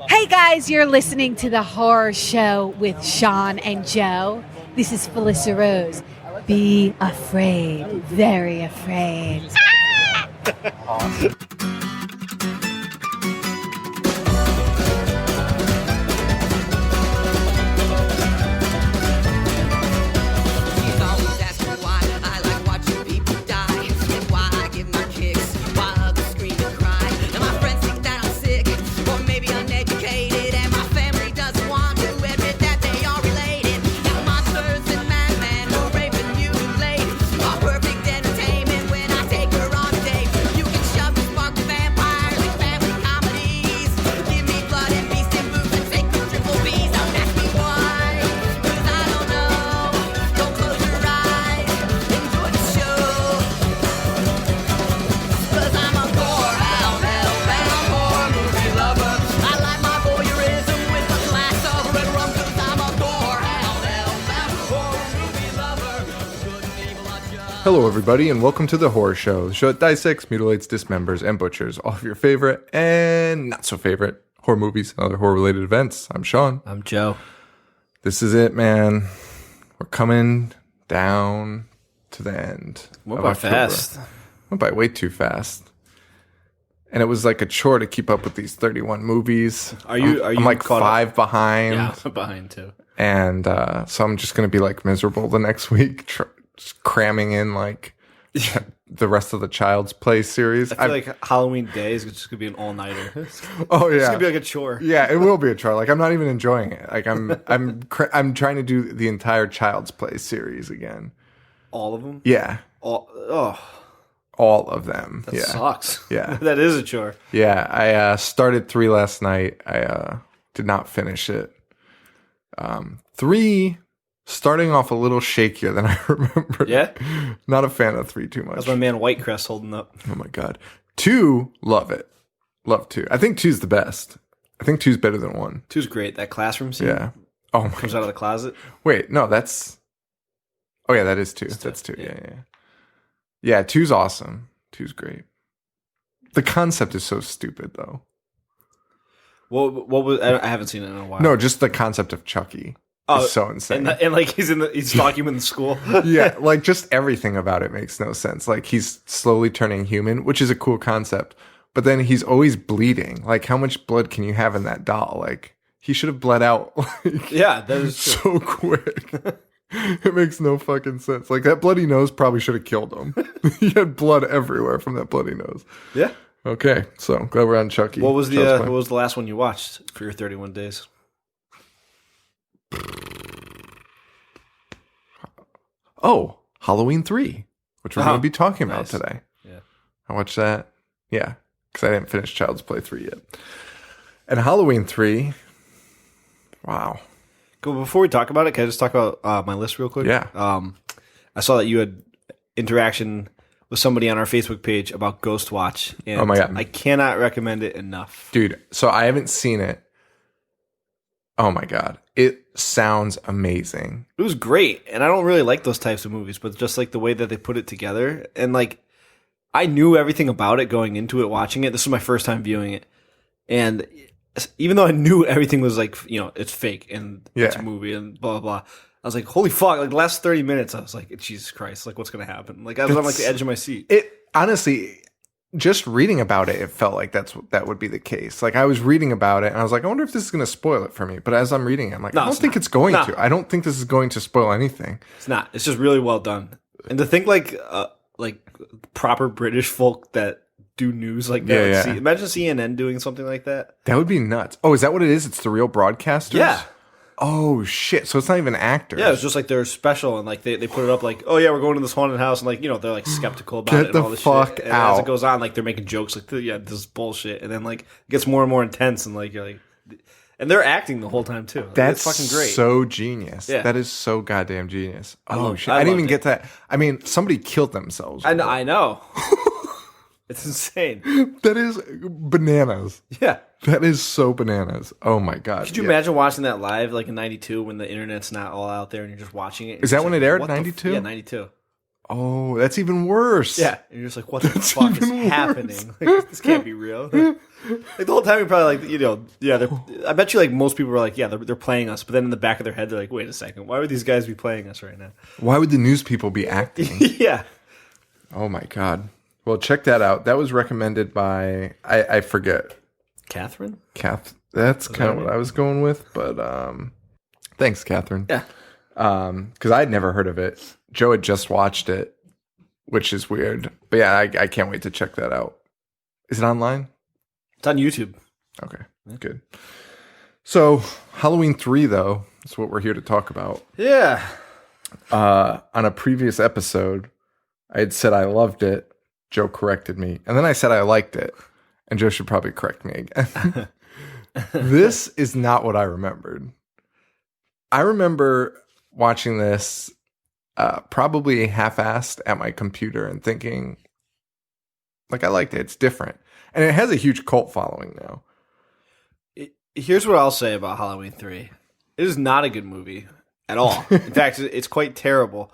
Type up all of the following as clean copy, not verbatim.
Hey guys, you're listening to The Horror Show with Sean and Joe. This is Felissa Rose. Be afraid, very afraid. Awesome. Hello, everybody, and welcome to The Horror Show, the show that dissects, mutilates, dismembers, and butchers all of your favorite and not so favorite horror movies and other horror-related events. I'm Sean. I'm Joe. This is it, man. We're coming down to the end. Went by fast. Went by way too fast. And it was like a chore to keep up with these 31 movies. I'm like 5 behind. Yeah, I'm behind too. And so I'm just going to be like miserable the next week, just cramming in like the rest of the Child's Play series. I feel like Halloween Day is just gonna be an all-nighter. Oh yeah, it's gonna be like a chore. Yeah, it will be a chore. Like I'm not even enjoying it. Like I'm trying to do the entire Child's Play series again. All of them? Yeah. All of them. That sucks. Yeah. That is a chore. Yeah, I started 3 last night. I did not finish it. 3. Starting off a little shakier than I remember. Yeah? Not a fan of 3 too much. That's my man Whitecrest holding up. Oh my God. 2, love it. Love 2. I think 2's the best. I think 2's better than 1. 2's great. That classroom scene. Yeah. Oh my Comes out of the closet. Wait, no, that's... Oh yeah, that is 2. That's 2. Yeah. Yeah, 2's awesome. 2's great. The concept is so stupid, though. What was... I haven't seen it in a while. No, just the concept of Chucky. It's so insane. And like he's stalking him in the school. Yeah, like just everything about it makes no sense. Like he's slowly turning human, which is a cool concept. But then he's always bleeding. Like how much blood can you have in that doll? Like he should have bled out. Like, yeah, that is so quick. It makes no fucking sense. Like that bloody nose probably should have killed him. He had blood everywhere from that bloody nose. Yeah. Okay, so glad we're on Chucky. What was the last one you watched for your 31 days? Oh, Halloween 3, which we're going to be talking about today. Yeah. I watched that. Yeah, because I didn't finish Child's Play 3 yet. And Halloween 3, wow. Cool. Before we talk about it, can I just talk about my list real quick? Yeah. I saw that you had interaction with somebody on our Facebook page about Ghost Watch. And oh my God. I cannot recommend it enough. Dude, so I haven't seen it. Oh my God. It sounds amazing. It was great. And I don't really like those types of movies, but just like the way that they put it together. And like, I knew everything about it going into it, watching it. This was my first time viewing it. And even though I knew everything was like, it's fake and it's a movie and blah, blah, blah. I was like, holy fuck. Like the last 30 minutes, I was like, Jesus Christ, like what's going to happen? Like I was on like the edge of my seat. It honestly, just reading about it, it felt like that would be the case. Like I was reading about it and I was like, I wonder if this is going to spoil it for me. But as I'm reading it, I'm like, I don't think it's going to. I don't think this is going to spoil anything. It's not. It's just really well done. And to think like proper British folk that do news like that. Yeah. Imagine CNN doing something like that. That would be nuts. Oh, is that what it is? It's the real broadcasters? Yeah. Oh shit! So it's not even actors. Yeah, it's just like they're special and like they put it up like, oh yeah, we're going to this haunted house and like they're like skeptical about it and all this fuck shit. And out. as it goes on, like they're making jokes like, yeah, this is bullshit, and then like it gets more and more intense and like you're like, and they're acting the whole time too. Like, That's fucking great. So genius. Yeah. That is so goddamn genius. Oh shit! I didn't even loved get that. I mean, somebody killed themselves. I know. It's insane. That is bananas. Yeah. That is so bananas. Oh my God. Could you imagine watching that live like in 92 when the internet's not all out there and you're just watching it? Is that when it aired? What 92? Yeah, 92. Oh, that's even worse. Yeah, and you're just like, what the fuck is happening? Like, this can't be real. Like the whole time, you're probably like, yeah. I bet you like most people were like, yeah, they're playing us, but then in the back of their head, they're like, wait a second, why would these guys be playing us right now? Why would the news people be acting? Yeah. Oh my God. Well, check that out. That was recommended by I forget. Catherine? That's kind of what I was going with, but thanks, Catherine. Yeah. Because I'd never heard of it. Joe had just watched it, which is weird. But yeah, I can't wait to check that out. Is it online? It's on YouTube. Okay, good. So Halloween 3, though, is what we're here to talk about. Yeah. On a previous episode, I had said I loved it. Joe corrected me. And then I said I liked it. And Joe should probably correct me again. This is not what I remembered. I remember watching this probably half-assed at my computer and thinking, like, I liked it. It's different. And it has a huge cult following now. Here's what I'll say about Halloween 3. It is not a good movie at all. In fact, it's quite terrible.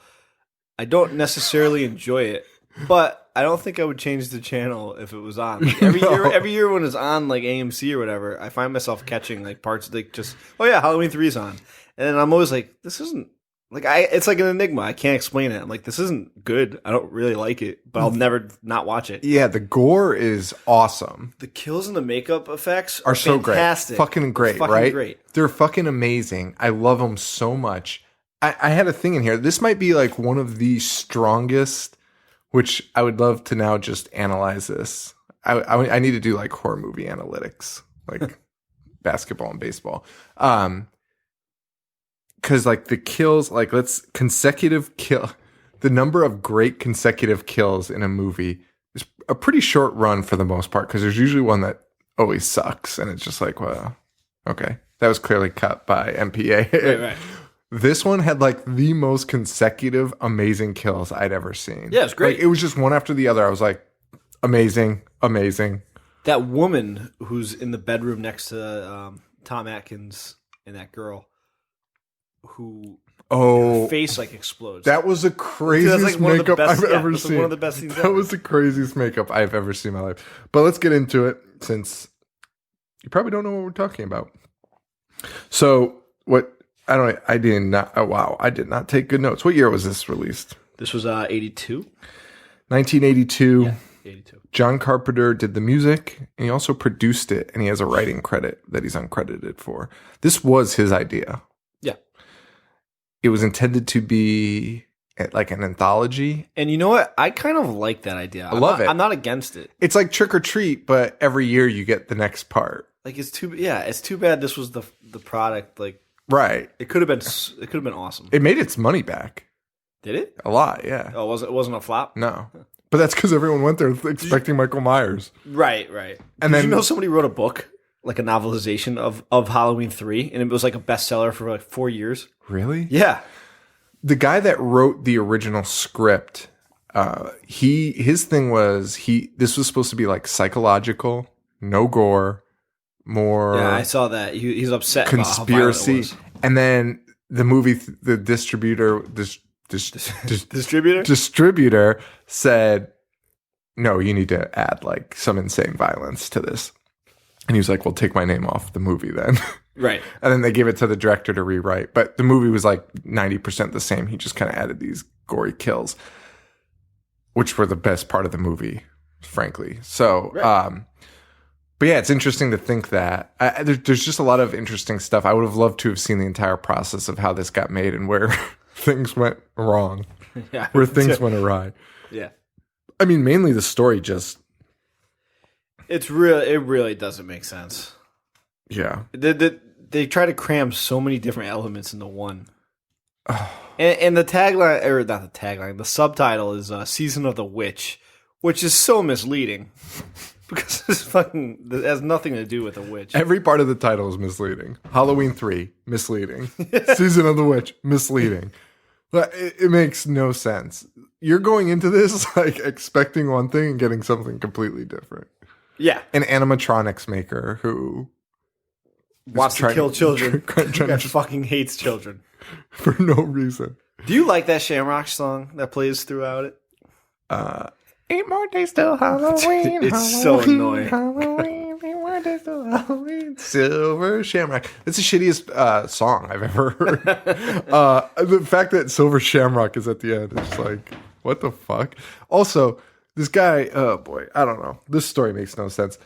I don't necessarily enjoy it, but I don't think I would change the channel if it was on. Like, every year when it's on like AMC or whatever, I find myself catching like parts like just, oh yeah, Halloween 3 is on. And I'm always like, this isn't like it's like an enigma. I can't explain it. I'm like, this isn't good. I don't really like it, but I'll never not watch it. Yeah, the gore is awesome. The kills and the makeup effects are so fantastic. Great. Fucking great, right? Great. They're fucking amazing. I love them so much. I had a thing in here. This might be like one of the strongest, which I would love to now just analyze this. I need to do like horror movie analytics, like basketball and baseball. Because like the kills, like the number of great consecutive kills in a movie is a pretty short run for the most part, because there's usually one that always sucks, and it's just like, well, okay, that was clearly cut by MPA. Right. This one had like the most consecutive amazing kills I'd ever seen. Yeah, it was great. Like, it was just one after the other. I was like, amazing. That woman who's in the bedroom next to Tom Atkins and that girl who her face like explodes. That was the craziest makeup I've ever seen. One of the best scenes That was the craziest makeup I've ever seen in my life. But let's get into it, since you probably don't know what we're talking about. So I did not take good notes. What year was this released? This was 82. 1982. Yeah, 82. John Carpenter did the music, and he also produced it, and he has a writing credit that he's uncredited for. This was his idea. Yeah. It was intended to be like an anthology. And you know what? I kind of like that idea. I love it. I'm not against it. It's like Trick or Treat, but every year you get the next part. Like it's too bad this was the product. Like, right. It could have been awesome. It made its money back. Did it? A lot, yeah. Oh, it wasn't a flop? No. But that's because everyone went there expecting Michael Myers. Right. And Did you know somebody wrote a book, like a novelization of Halloween 3, and it was like a bestseller for like 4 years? Really? Yeah. The guy that wrote the original script, his thing was this was supposed to be like psychological, no gore, more. Yeah, I saw that. He's upset conspiracy. About how violent it was. And then the movie, the distributor said, no, you need to add like some insane violence to this. And he was like, well, take my name off the movie then. Right. And then they gave it to the director to rewrite. But the movie was like 90% the same. He just kind of added these gory kills, which were the best part of the movie, frankly. So, right. But yeah, it's interesting to think that. There's just a lot of interesting stuff. I would have loved to have seen the entire process of how this got made and where things went wrong, yeah, where things went awry. Yeah. I mean, mainly the story just... It really doesn't make sense. Yeah. They try to cram so many different elements into one. And the tagline, or not the tagline, the subtitle is Season of the Witch, which is so misleading. Because it has nothing to do with a witch. Every part of the title is misleading. Halloween 3, misleading. Season of the Witch, misleading. It makes no sense. You're going into this like expecting one thing and getting something completely different. Yeah. An animatronics maker who wants to kill children. Fucking hates children. For no reason. Do you like that Shamrock song that plays throughout it? 8 more days till Halloween. It's so annoying. Halloween, 8 more days till Halloween. Silver Shamrock. That's the shittiest song I've ever heard. The fact that Silver Shamrock is at the end is like, what the fuck? Also, this guy, oh boy, I don't know. This story makes no sense.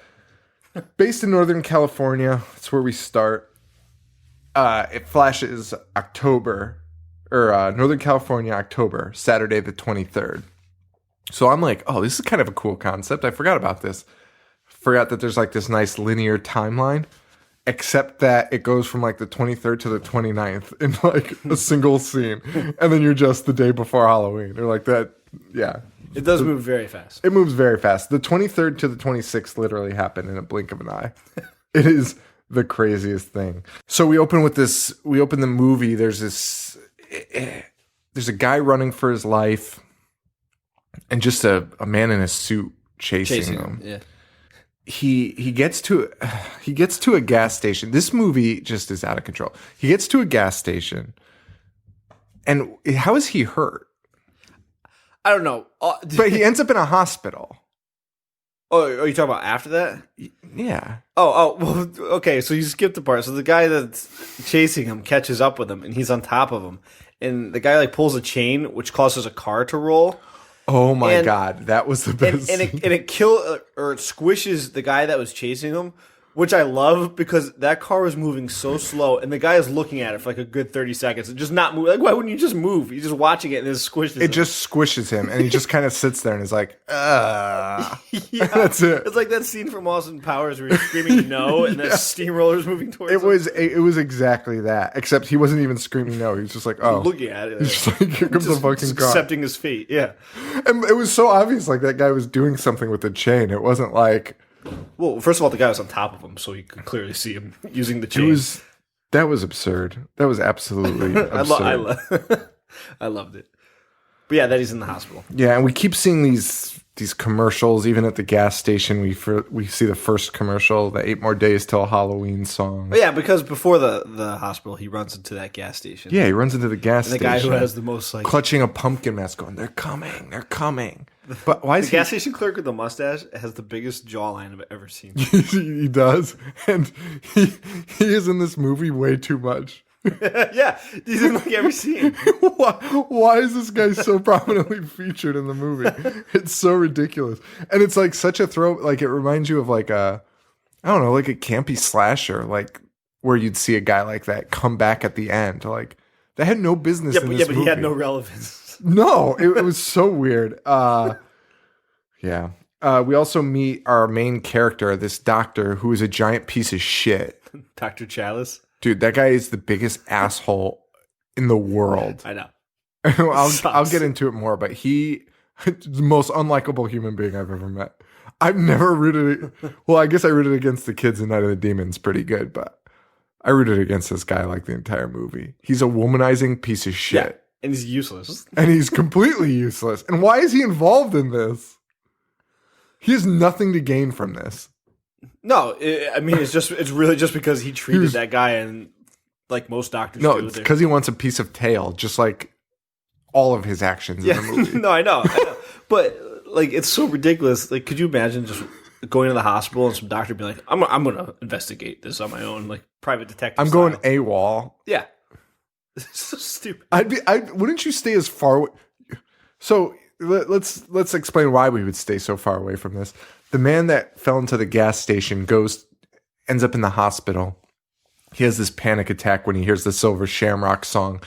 Based in Northern California, that's where we start. It flashes October, or Northern California, October, Saturday the 23rd. So I'm like, oh, this is kind of a cool concept. I forgot about this. Forgot that there's like this nice linear timeline, except that it goes from like the 23rd to the 29th in like a single scene. And then you're just the day before Halloween or like that. Yeah. It does move very fast. It moves very fast. The 23rd to the 26th literally happened in a blink of an eye. It is the craziest thing. So we open with this, we open the movie. There's a guy running for his life. And just a man in a suit chasing him. Yeah. He gets to a gas station. This movie just is out of control. He gets to a gas station. And how is he hurt? I don't know. But he ends up in a hospital. Oh, are you talking about after that? Yeah. Oh, well, okay, so you skipped the part. So the guy that's chasing him catches up with him, and he's on top of him. And the guy, like, pulls a chain, which causes a car to roll. Oh my God, that was the best. And it squishes the guy that was chasing him, which I love because that car was moving so slow, and the guy is looking at it for like a good 30 seconds and just not move. Like, why wouldn't you just move? You're just watching it and it squishes him. It just squishes him, and he just kind of sits there and is like, Yeah, that's it. It's like that scene from Austin Powers where he's screaming no, and that steamroller's moving towards him. It was exactly that, except he wasn't even screaming no. He was just like, oh. Looking at it. He's just like, here comes the fucking car. Accepting his fate, yeah. And it was so obvious, like, that guy was doing something with the chain. It wasn't like... Well, first of all, the guy was on top of him, so you could clearly see him using the chain. That was absurd. That was absolutely absurd. I loved it. But yeah, that he's in the hospital. Yeah, and we keep seeing these commercials. Even at the gas station, we see the first commercial, the 8 more days till Halloween song. But yeah, because before the hospital, he runs into that gas station. Yeah, he runs into the gas and the station. guy who has the most like clutching a pumpkin mask, going, "They're coming." But why is the gas station clerk with the mustache has the biggest jawline I've ever seen. He does, and he is in this movie way too much. Yeah, he's in like every scene. Why is this guy so prominently featured in the movie? It's so ridiculous, and it's like such a throw. Like it reminds you of like I don't know, like a campy slasher, like where you'd see a guy like that come back at the end. Like that had no business. But he had no relevance. No, it was so weird. Yeah. We also meet our main character, this doctor who is a giant piece of shit. Dr. Chalice. Dude, that guy is the biggest asshole in the world. I know. I'll get into it more, but he the most unlikable human being I've ever met. I've never rooted well, I guess I rooted against the kids in Night of the Demons pretty good, but I rooted against this guy like the entire movie. He's a womanizing piece of shit. Yeah, and he's useless. And he's completely useless. And why is he involved in this? He has nothing to gain from this. No, it's really just because he treated that guy and like most doctors do. No, it's because he wants a piece of tail, just like all of his actions in the movie. No, I know. But like it's so ridiculous. Like, could you imagine just going to the hospital and some doctor being like, I'm gonna investigate this on my own, like private detective. I'm going AWOL. Yeah. It's so stupid. Wouldn't you stay as far away? So let's explain why we would stay so far away from this. The man that fell into the gas station ends up in the hospital. He has this panic attack when he hears the Silver Shamrock song.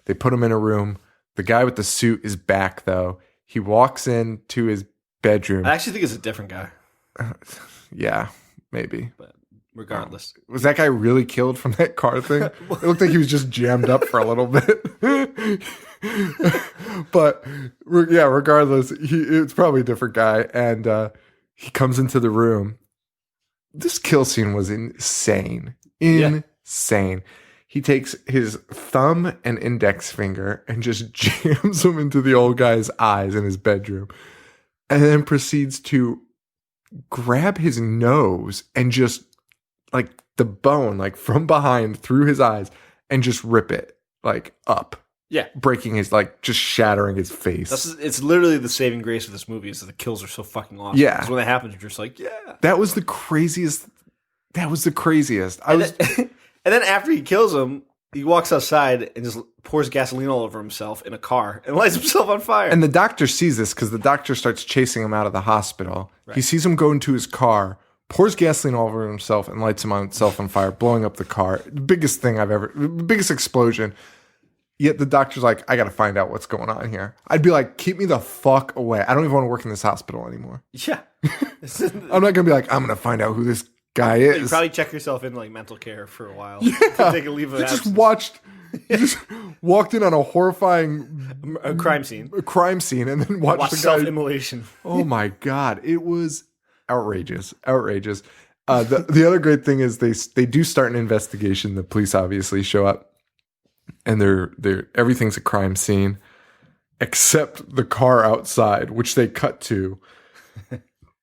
They put him in a room. The guy with the suit is back, though. He walks into his bedroom. I actually think it's a different guy. Yeah, maybe. But regardless. Was that guy really killed from that car thing? It looked like he was just jammed up for a little bit. But yeah, regardless, it's probably a different guy. And he comes into the room. This kill scene was insane. Insane. Yeah. He takes his thumb and index finger and just jams them into the old guy's eyes in his bedroom. And then proceeds to grab his nose and just like the bone, like from behind through his eyes and just rip it like up Yeah. breaking his, like, just shattering his face. It's literally the saving grace of this movie is that the kills are so fucking awesome. Yeah. Because when that happens, you're just like, yeah. That was the craziest. And then after he kills him, he walks outside and just pours gasoline all over himself in a car and lights himself on fire. And the doctor sees this because the doctor starts chasing him out of the hospital. Right. He sees him go into his car, pours gasoline all over himself, and lights himself on fire, blowing up the car. The biggest thing biggest explosion. Yet the doctor's like, I got to find out what's going on here. I'd be like, keep me the fuck away. I don't even want to work in this hospital anymore. Yeah. I'm not going to be like, I'm going to find out who this guy is. You probably check yourself in like mental care for a while. Yeah. Take a leave of absence. You just walked in on a horrifying crime scene. And then watched the guy. Self-immolation. Oh my God. It was outrageous. The other great thing is they do start an investigation. The police obviously show up and they're everything's a crime scene except the car outside, which they cut to.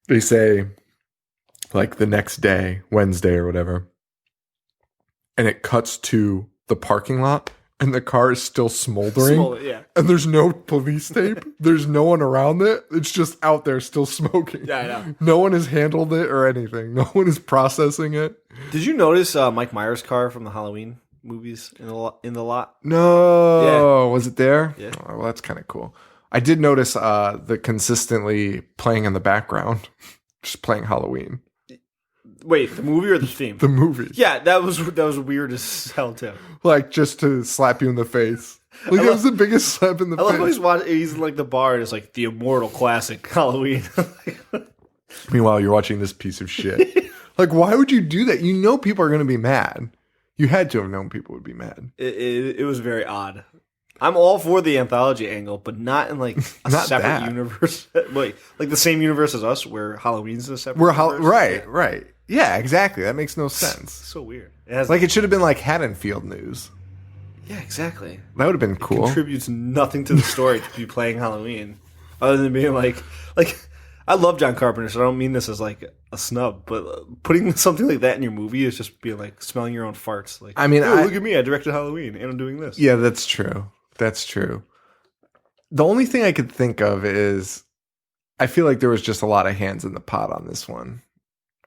They say like the next day, Wednesday or whatever. And it cuts to the parking lot and the car is still smoldering. Yeah. And there's no police tape. There's no one around it. It's just out there still smoking. Yeah, I know. No one has handled it or anything. No one is processing it. Did you notice Mike Myers' car from the Halloween movies in the lot? No. Yeah. Was it there? Yeah. Oh, well, that's kind of cool. I did notice the consistently playing in the background, just playing Halloween. Wait, the movie or the theme? The movie. Yeah, that was weird as hell too. Like just to slap you in the face. Like that was the biggest slap in the face. I love how he's in like the bar and it's like the immortal classic Halloween. Meanwhile, you're watching this piece of shit. Like, why would you do that? You know people are going to be mad. You had to have known people would be mad. It was very odd. I'm all for the anthology angle, but not in like a separate universe. like the same universe as us, where Halloween's a separate universe. Right. Yeah, exactly. That makes no sense. So weird. It should have been like Haddonfield News. Yeah, exactly. That would have been cool. It contributes nothing to the story to be playing Halloween, other than being like I love John Carpenter, so I don't mean this as like a snub, but putting something like that in your movie is just being like smelling your own farts. Like, I mean, look at me, I directed Halloween, and I'm doing this. Yeah, that's true. That's true. The only thing I could think of is I feel like there was just a lot of hands in the pot on this one.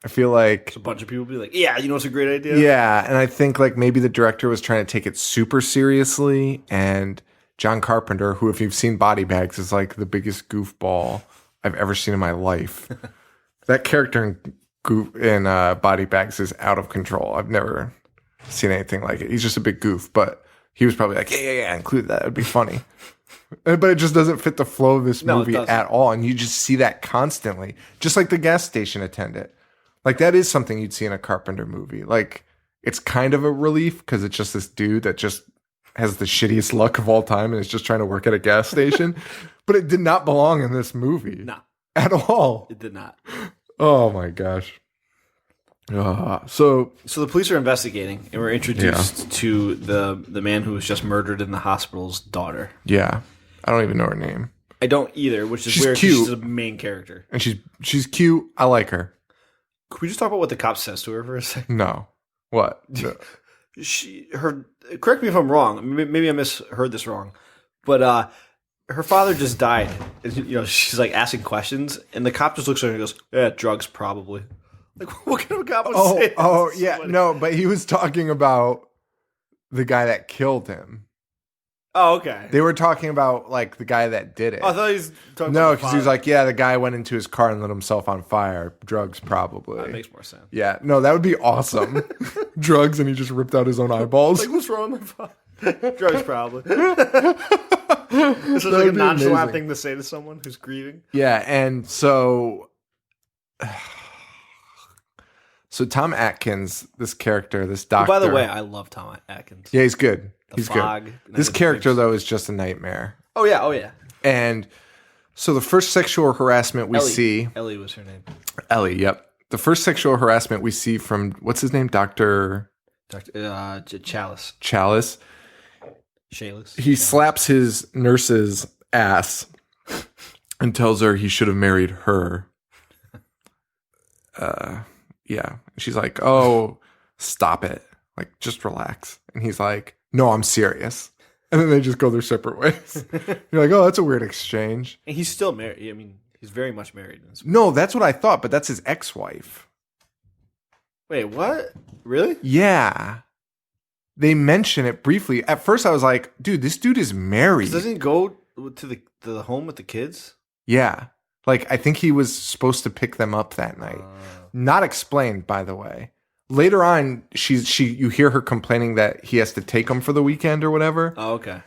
I feel like so a bunch of people be like, yeah, you know, it's a great idea. Yeah, and I think like maybe the director was trying to take it super seriously, and John Carpenter, who if you've seen Body Bags, is like the biggest goofball I've ever seen in my life. That character in Body Bags is out of control. I've never seen anything like it. He's just a big goof, but he was probably like, yeah, include that. It'd be funny. But it just doesn't fit the flow of this movie at all. And you just see that constantly. Just like the gas station attendant. Like that is something you'd see in a Carpenter movie. Like it's kind of a relief because it's just this dude that just has the shittiest luck of all time and is just trying to work at a gas station. But it did not belong in this movie. No. At all. It did not. Oh my gosh. So the police are investigating, and we're introduced to the man who was just murdered in the hospital's daughter. Yeah, I don't even know her name. I don't either, which is she's weird. Cute. She's a main character, and she's cute. I like her. Could we just talk about what the cop says to her for a second? No, what? No. Correct me if I'm wrong. Maybe I misheard this wrong, but her father just died. And, you know, she's like asking questions, and the cop just looks at her and goes, "Yeah, drugs probably." Like, what kind of cop would say that? Oh, yeah. No, but he was talking about the guy that killed him. Oh, okay. They were talking about, like, the guy that did it. Oh, I thought he was talking about No, because he was like, yeah, the guy went into his car and lit himself on fire. Drugs, probably. That makes more sense. Yeah. No, that would be awesome. Drugs, and he just ripped out his own eyeballs. Like, what's wrong with my father? Drugs, probably. This is like a nonchalant thing to say to someone who's grieving. Yeah, and so... So Tom Atkins, this character, this doctor. By the way, I love Tom Atkins. Yeah, he's good. He's Fog, good. This character, though, is just a nightmare. Oh, yeah. And so the first sexual harassment we see... Ellie was her name. Ellie, yep. The first sexual harassment we see from, what's his name? Dr. Chalice. Chalice. Chalice. He slaps his nurse's ass and tells her he should have married her. Yeah. She's like, oh, stop it. Like, just relax. And he's like, no, I'm serious. And then they just go their separate ways. You're like, oh, that's a weird exchange. And he's still married. I mean, he's very much married. In this movie. No, that's what I thought, but that's his ex-wife. Wait, what? Really? Yeah. They mention it briefly. At first I was like, dude, this dude is married. Doesn't he go to the home with the kids? Yeah. Like, I think he was supposed to pick them up that night. Not explained, by the way. Later on, you hear her complaining that he has to take them for the weekend or whatever. Oh, okay.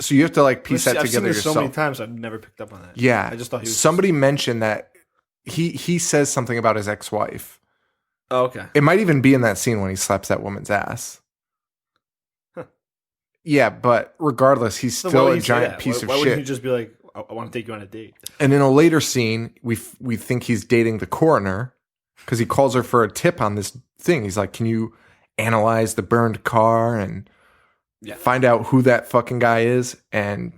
So you have to like piece that I've together seen this yourself. so many times, I've never picked up on that. Yeah. I just thought he was somebody mentioned that he says something about his ex-wife. Oh, okay. It might even be in that scene when he slaps that woman's ass. Huh. Yeah, but regardless, he's still a giant piece of why shit. Wouldn't he just be like, I want to take you on a date? And in a later scene, we think he's dating the coroner because he calls her for a tip on this thing. He's like, can you analyze the burned car and find out who that fucking guy is? And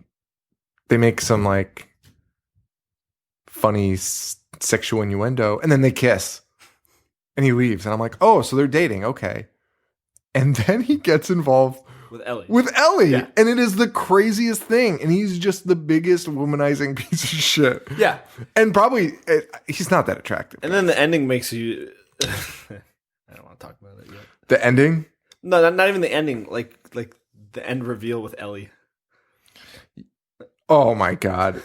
they make some like funny sexual innuendo, and then they kiss. And he leaves, and I'm like, oh, so they're dating, okay. And then he gets involved with Ellie. Yeah. And it is the craziest thing. And he's just the biggest womanizing piece of shit. Yeah. And probably, he's not that attractive. And then the ending makes you... I don't want to talk about it yet. The ending? No, not even the ending. Like the end reveal with Ellie. Oh, my God.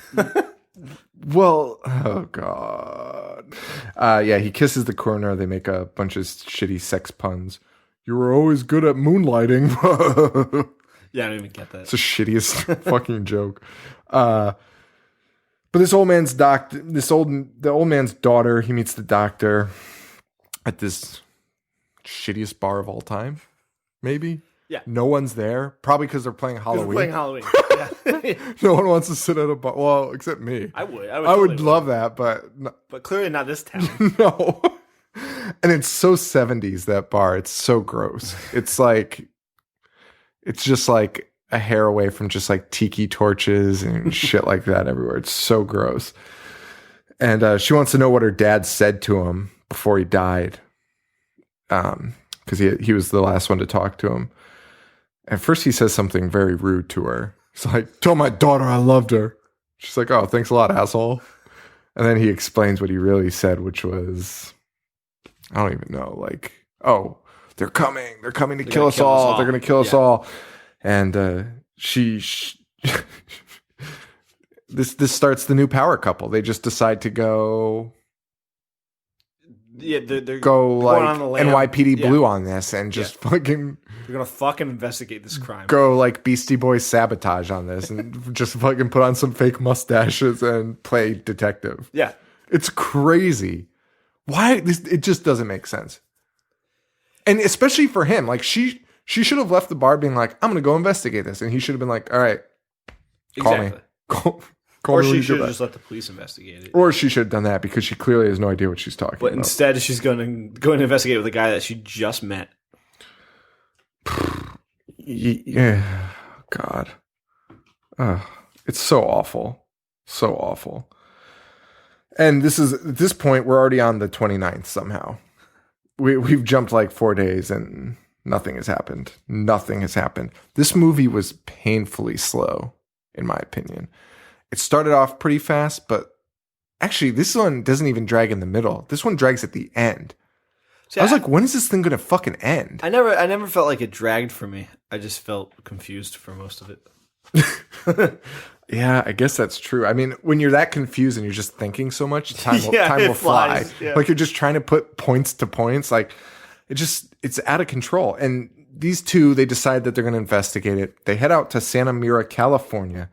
Well, oh, God. Yeah, he kisses the coroner. They make a bunch of shitty sex puns. You were always good at moonlighting. Yeah, I don't even get that. It's the shittiest fucking joke. But this old man's the old man's daughter, he meets the doctor at this shittiest bar of all time, maybe. Yeah. No one's there, probably because they're playing Halloween. They're playing Halloween. Yeah. No one wants to sit at a bar. Well, except me. I would. I would love that, but but clearly not this town. No. And it's so 70s, that bar. It's so gross. It's just like a hair away from just like tiki torches and shit like that everywhere. It's so gross. And she wants to know what her dad said to him before he died. Because he was the last one to talk to him. At first he says something very rude to her. He's like, tell my daughter I loved her. She's like, oh, thanks a lot, asshole. And then he explains what he really said, which was... I don't even know, like, oh, they're coming to kill us all. They're going to kill us all. And this starts the new power couple. They just decide to go, they're go like on the lam. NYPD Blue on this and just fucking. They're going to fucking investigate this crime. Go like Beastie Boys sabotage on this and just fucking put on some fake mustaches and play detective. Yeah. It's crazy. Why it just doesn't make sense. And especially for him, like she should have left the bar being like, I'm gonna go investigate this. And he should have been like, all right, call me. Call or me when she you should get have back. just let the police investigate it. Or she should have done that because she clearly has no idea what she's talking But about. instead she's going to go and investigate with a guy that she just met. Yeah. God. It's so awful. So awful. And at this point, we're already on the 29th somehow. We've jumped like 4 days and nothing has happened. Nothing has happened. This movie was painfully slow, in my opinion. It started off pretty fast, but actually this one doesn't even drag in the middle. This one drags at the end. See, I was like, when is this thing going to fucking end? I never felt like it dragged for me. I just felt confused for most of it. Yeah, I guess that's true. I mean, when you're that confused and you're just thinking so much, time will fly. Yeah. Like you're just trying to put points to points. Like it's out of control. And these two, they decide that they're going to investigate it. They head out to Santa Mira, California,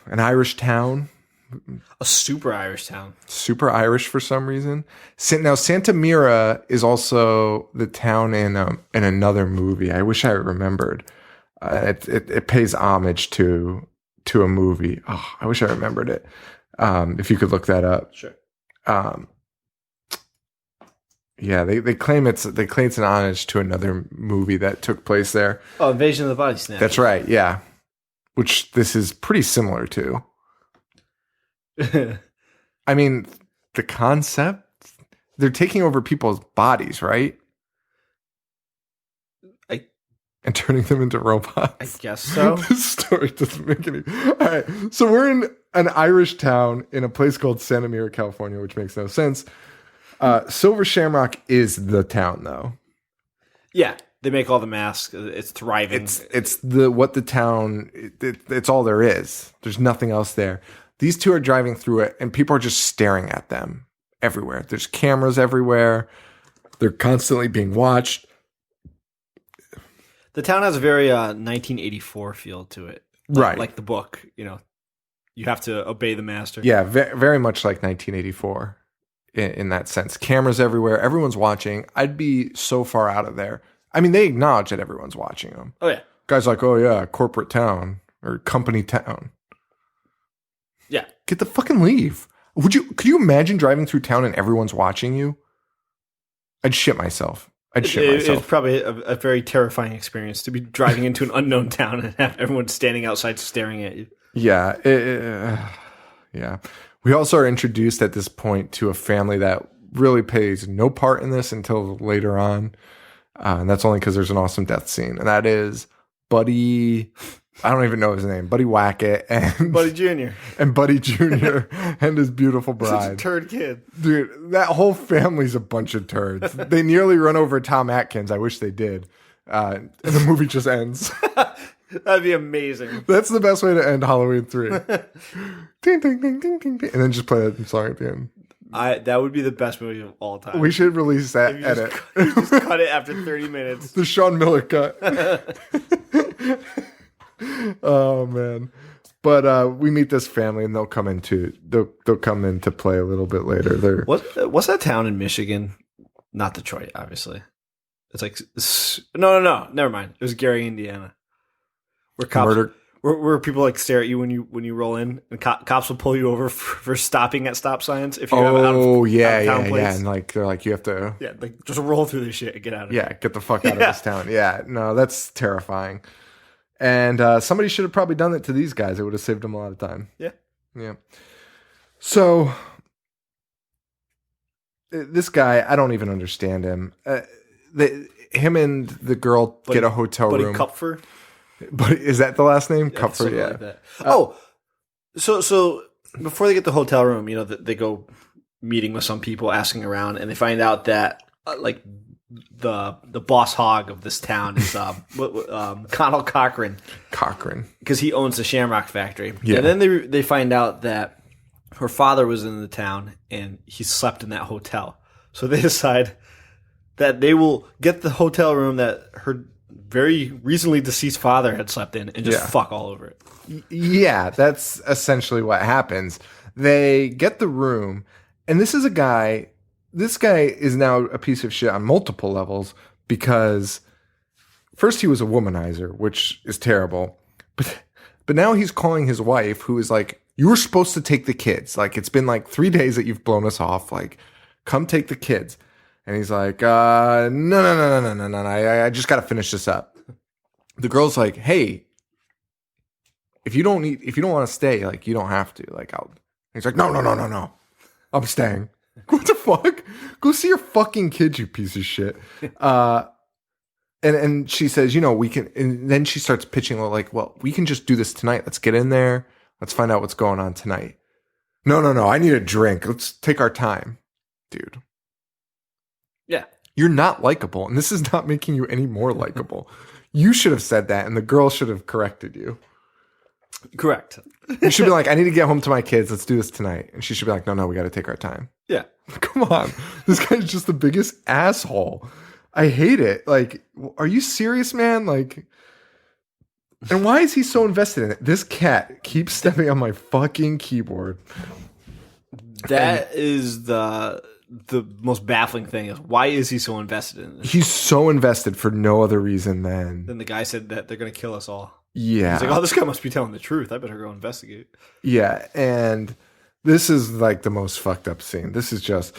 an Irish town. A super Irish town. Super Irish for some reason. Now, Santa Mira is also the town in another movie. I wish I remembered. It pays homage to a movie. Oh, I wish I remembered it. If you could look that up. Sure. Yeah, they claim it's an homage to another movie that took place there. Oh, Invasion of the Body Snatchers. That's right. Yeah, which this is pretty similar to. I mean, the concept, they're taking over people's bodies, right? and turning them into robots. I guess so. This story doesn't make any. All right, so we're in an Irish town in a place called Santa Mira, California, which makes no sense. Silver Shamrock is the town, though. Yeah, they make all the masks. It's thriving. It's what the town. It's all there is. There's nothing else there. These two are driving through it, and people are just staring at them everywhere. There's cameras everywhere. They're constantly being watched. The town has a very 1984 feel to it. Right. Like the book, you have to obey the master. Yeah, very much like 1984 in that sense. Cameras everywhere. Everyone's watching. I'd be so far out of there. I mean, they acknowledge that everyone's watching them. Oh, yeah. Guys like, oh, yeah, corporate town or company town. Yeah. Get the fucking leave. Could you imagine driving through town and everyone's watching you? I'd shit myself. It's probably a very terrifying experience to be driving into an unknown town and have everyone standing outside staring at you. Yeah. Yeah. We also are introduced at this point to a family that really plays no part in this until later on. And that's only because there's an awesome death scene. And that is Buddy... I don't even know his name. Buddy Wackett and Buddy Jr. and Buddy Jr. and his beautiful bride. Such a turd kid. Dude, that whole family's a bunch of turds. They nearly run over Tom Atkins. I wish they did. And the movie just ends. That'd be amazing. That's the best way to end Halloween 3. Ding, ding, ding, ding, ding, ding. And then just play that song at the end. That would be the best movie of all time. We should release that edit. Just cut it after 30 minutes. The Sean Miller cut. Oh man. But we meet this family and they'll come into play a little bit later. What's that town in Michigan? Not Detroit, obviously. It's like no, never mind. It was Gary, Indiana. Where cops where people like stare at you when you roll in, and cops will pull you over for stopping at stop signs if you have out of town plates. And like they're like you have to just roll through this shit and get out of here. Get the fuck out of this town. Yeah, no, that's terrifying. And somebody should have probably done that to these guys. It would have saved them a lot of time. Yeah. So this guy, I don't even understand him. Him and the girl get a hotel room. Buddy Kupfer. But is that the last name? Kupfer, yeah. Like that. So before they get the hotel room, they go meeting with some people, asking around, and they find out that the boss hog of this town is Connell Cochran. Because he owns the Shamrock factory. Yeah. And then they find out that her father was in the town and he slept in that hotel. So they decide that they will get the hotel room that her very recently deceased father had slept in and just fuck all over it. Yeah, that's essentially what happens. They get the room, and this guy is now a piece of shit on multiple levels because first he was a womanizer, which is terrible. But now he's calling his wife, who is like, you were supposed to take the kids. Like, it's been like 3 days that you've blown us off. Like, come take the kids. And he's like, no. I just got to finish this up. The girl's like, hey, if you don't want to stay, like, you don't have to. Like, he's like, no. I'm staying. What the fuck? Go see your fucking kids, you piece of shit. And she says, we can, and then she starts pitching like, well, we can just do this tonight. Let's get in there. Let's find out what's going on tonight. No. I need a drink. Let's take our time. Dude. Yeah. You're not likable, and this is not making you any more likable. You should have said that, and the girl should have corrected you. Correct. You should be like, I need to get home to my kids. Let's do this tonight. And she should be like, no, we got to take our time. Yeah. Come on. This guy's just the biggest asshole. I hate it. Like, are you serious, man? Like, and why is he so invested in it? This cat keeps stepping on my fucking keyboard. That is the most baffling thing is why is he so invested in this? He's so invested for no other reason than... Then the guy said that they're going to kill us all. Yeah. He's like, this guy must be telling the truth. I better go investigate. Yeah, and this is like the most fucked up scene. This is just...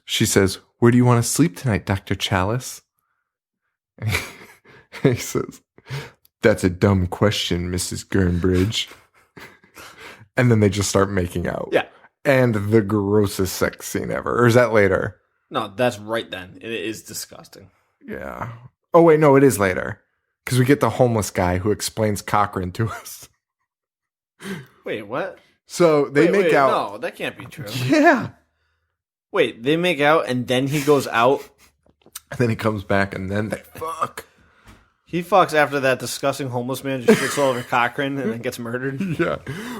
She says, where do you want to sleep tonight, Dr. Chalice? And he says, that's a dumb question, Mrs. Gurnbridge. And then they just start making out. Yeah. And the grossest sex scene ever. Or is that later? No, that's right then. It is disgusting. Yeah. Oh, wait, no, it is later. Because we get the homeless guy who explains Cochrane to us. Wait, what? So they make out. No, that can't be true. Yeah. Wait, they make out and then he goes out? And then he comes back and then they fuck. He fucks after that disgusting homeless man just shits all over Cochrane and then gets murdered. Yeah.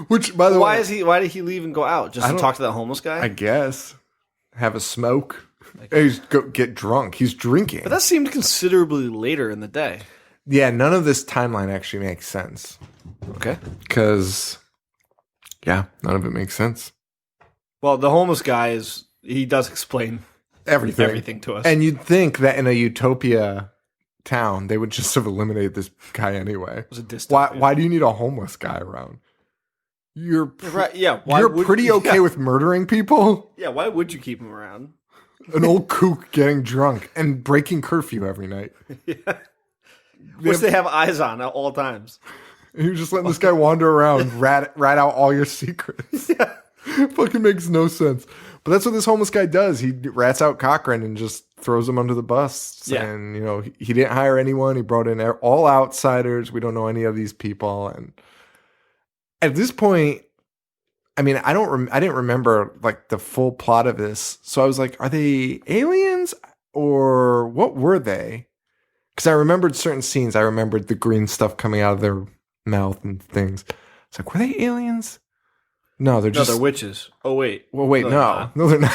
Which, by the Why way. why did he leave and go out? Just to talk to that homeless guy? I guess. Have a smoke. He's get drunk. He's drinking. But that seemed considerably later in the day. Yeah, none of this timeline actually makes sense. Okay. Because, yeah, none of it makes sense. Well, the homeless guy he does explain Everything to us. And you'd think that in a utopia town, they would just have eliminated this guy anyway. It was a dystopia. Why do you need a homeless guy around? You're right, yeah. You're pretty okay with murdering people? Yeah, why would you keep him around? An old kook getting drunk and breaking curfew every night. Yeah. Which they have eyes on at all times. You're just letting this guy wander around, rat out all your secrets. Yeah. Fucking makes no sense. But that's what this homeless guy does. He rats out Cochrane and just throws him under the bus. Yeah. And, he didn't hire anyone. He brought in all outsiders. We don't know any of these people. And at this point, I mean, I didn't remember like the full plot of this. So I was like, are they aliens or what were they? Because I remembered certain scenes. I remembered the green stuff coming out of their mouth and things. It's like, were they aliens? No, they're just... No, they're witches. Oh, wait. Well, wait, no. No, they're not.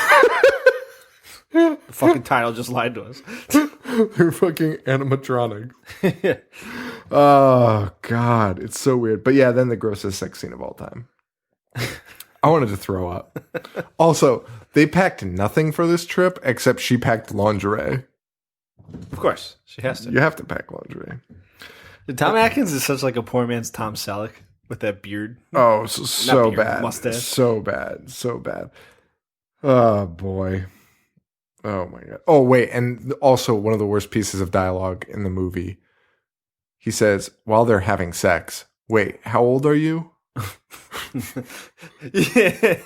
The fucking title just lied to us. They're fucking animatronics. Oh, God. It's so weird. But yeah, then the grossest sex scene of all time. I wanted to throw up. Also, they packed nothing for this trip except she packed lingerie. Of course. She has to. You have to pack lingerie. Tom Atkins is such like a poor man's Tom Selleck with that beard. Oh, so beard, bad. mustache. So bad. So bad. Oh, boy. Oh, my God. Oh, wait. And also one of the worst pieces of dialogue in the movie. He says, while they're having sex, wait, how old are you? Yeah.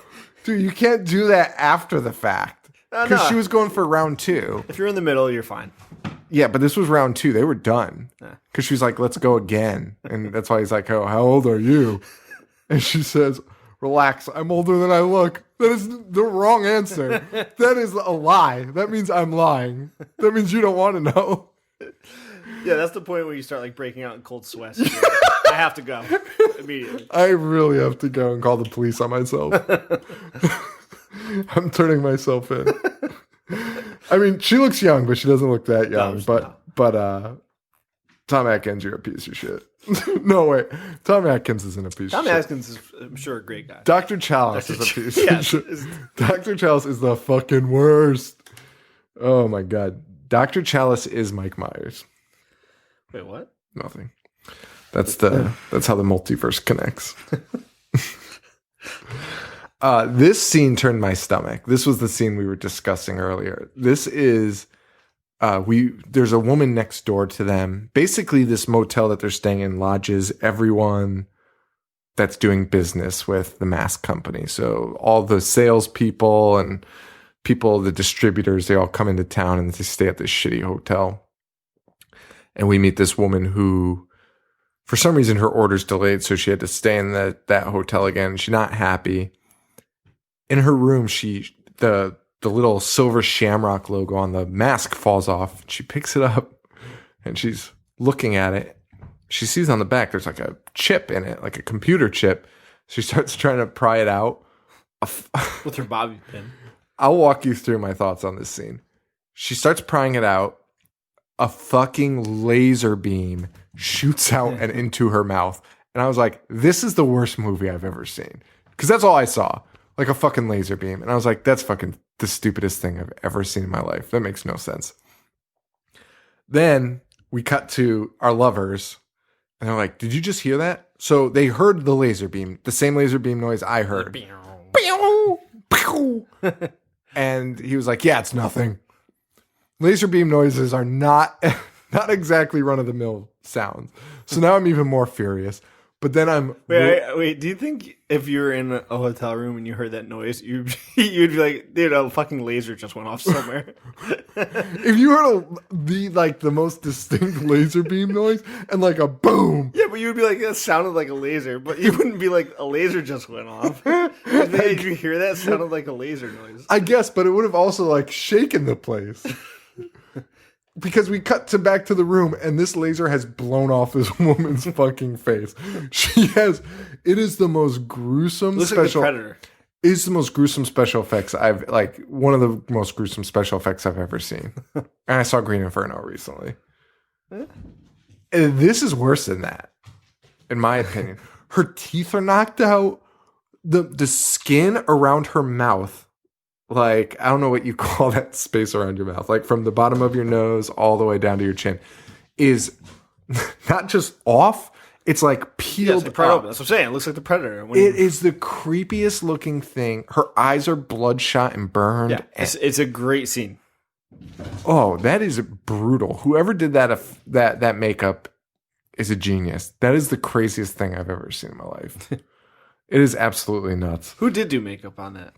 Dude, you can't do that after the fact. Because no. she was going for round 2. If you're in the middle, you're fine. Yeah, but this was round 2. They were done. Yeah. Because she was like, let's go again. And that's why he's like, oh, how old are you? And she says, relax, I'm older than I look. That is the wrong answer. That is a lie. That means I'm lying. That means you don't want to know. Yeah, that's the point where you start like breaking out in cold sweats. Like, I have to go immediately. I really have to go and call the police on myself. I'm turning myself in. I mean, she looks young, but she doesn't look that young. No. But Tom Atkins, you're a piece of shit. No, wait. Tom Atkins isn't a piece of shit. Tom Atkins is, I'm sure, a great guy. Dr. Chalice is a piece of shit. Dr. Chalice is the fucking worst. Oh, my God. Dr. Chalice is Mike Myers. Wait, what? Nothing. That's how the multiverse connects. This scene turned my stomach. This was the scene we were discussing earlier. This is there's a woman next door to them. Basically, this motel that they're staying in lodges everyone that's doing business with the mask company. So all the salespeople and people, the distributors, they all come into town and they stay at this shitty hotel. And we meet this woman who, for some reason, her order's delayed, so she had to stay in that hotel again. She's not happy. In her room, the little silver shamrock logo on the mask falls off. She picks it up, and she's looking at it. She sees on the back there's like a chip in it, like a computer chip. She starts trying to pry it out. With her bobby pin. I'll walk you through my thoughts on this scene. She starts prying it out. A fucking laser beam shoots out and into her mouth. And I was like, this is the worst movie I've ever seen. Because that's all I saw. Like a fucking laser beam. And I was like, that's fucking the stupidest thing I've ever seen in my life. That makes no sense. Then we cut to our lovers. And they're like, did you just hear that? So they heard the laser beam. The same laser beam noise I heard. And he was like, yeah, it's nothing. Laser beam noises are not exactly run-of-the-mill sounds. So now I'm even more furious. But then I'm Wait. Do you think if you were in a hotel room and you heard that noise, you'd be like, dude, a fucking laser just went off somewhere? if you heard the most distinct laser beam noise and like a boom. Yeah, but you would be like, that sounded like a laser, but you wouldn't be like, a laser just went off. Did you hear that? It sounded like a laser noise. I guess, but it would have also like shaken the place. Because we cut back to the room and this laser has blown off this woman's fucking face. It is the most gruesome Looks special. like the Predator. It's the most gruesome special effects one of the most gruesome special effects I've ever seen. And I saw Green Inferno recently. And this is worse than that, in my opinion. Her teeth are knocked out. The skin around her mouth, like, I don't know what you call that space around your mouth, like from the bottom of your nose all the way down to your chin, is not just off, it's like peeled up. up. That's what I'm saying. It looks like the Predator. It is the creepiest looking thing. Her eyes are bloodshot and burned. Yeah, it's a great scene. Oh, that is brutal. Whoever did that makeup is a genius. That is the craziest thing I've ever seen in my life. It is absolutely nuts. Who did do makeup on that?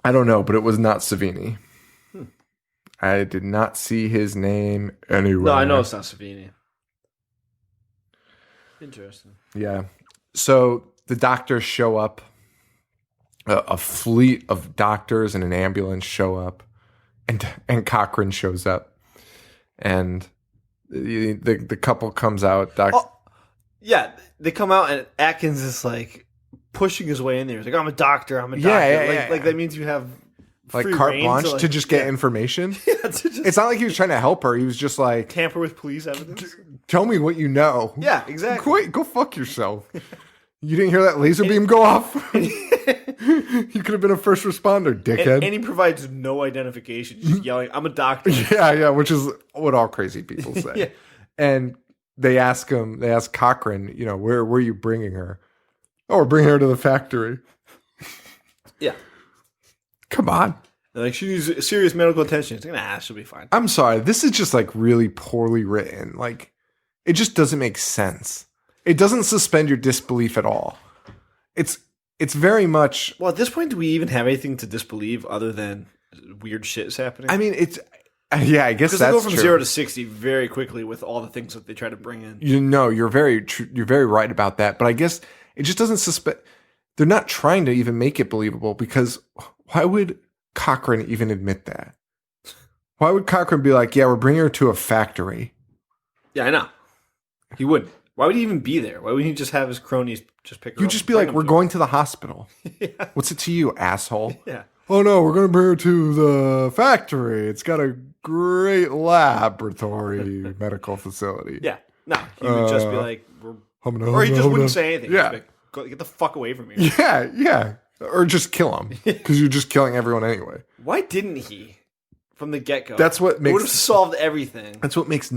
I don't know, but it was not Savini. I did not see his name anywhere. No, I know it's not Savini. Interesting. Yeah. So the doctors show up. A fleet of doctors and an ambulance show up, and Cochran shows up, and the couple comes out. Yeah, they come out and Atkins is like pushing his way in there. He's like, I'm a doctor. I'm a doctor. Yeah. Like that means you have like free carte reign blanche to just get information. It's not like he was trying to help her. He was just like, tamper with police evidence. Tell me what you know. Yeah, exactly. Go fuck yourself. You didn't hear that laser beam go off? You could have been a first responder, dickhead. And he provides no identification. He's just yelling, I'm a doctor. Yeah, which is what all crazy people say. Yeah. And they ask Cochran, where are you bringing her? Oh, we're bringing her to the factory. Yeah. Come on. They're like, she needs serious medical attention. It's like, nah, she'll be fine. I'm sorry. This is just like really poorly written. Like, it just doesn't make sense. It doesn't suspend your disbelief at all. It's very much. Well, at this point, do we even have anything to disbelieve other than weird shit is happening? I mean, it's. Yeah, I guess that's true. Because they go from 0 to 60 very quickly with all the things that they try to bring in. You're very you're very right about that. But I guess it just doesn't suspend. They're not trying to even make it believable, because why would Cochran even admit that? Why would Cochran be like, yeah, we're bringing her to a factory? Yeah, I know. He wouldn't. Why would he even be there? Why wouldn't he just have his cronies just pick her up? You'd just be like, we're going to the hospital. Yeah. What's it to you, asshole? Yeah. Oh, no, we're going to bring her to the factory. It's got a great laboratory medical facility. Yeah. No, he would just be like, or he just wouldn't say anything. Yeah. He'd be like, get the fuck away from here. Yeah. Or just kill him, because you're just killing everyone anyway. Why didn't he from the get-go? That's what makes... It would have solved everything. That's what makes...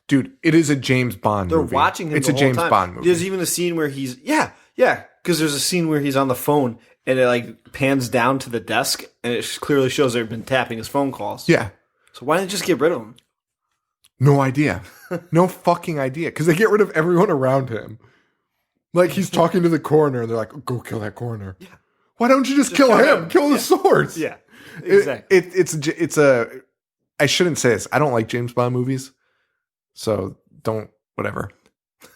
Dude, it is a James Bond movie. They're watching him It's the a whole James time. Bond movie. There's even a scene where he's... Yeah, because there's a scene where he's on the phone and it like pans down to the desk and it clearly shows they've been tapping his phone calls. Yeah. So why didn't they just get rid of him? No idea. No fucking idea. Because they get rid of everyone around him. Like, he's talking to the coroner and they're like, go kill that coroner. Yeah. Why don't you just kill him? Kill the source. Yeah, exactly. It's a... I shouldn't say this. I don't like James Bond movies. So don't, whatever.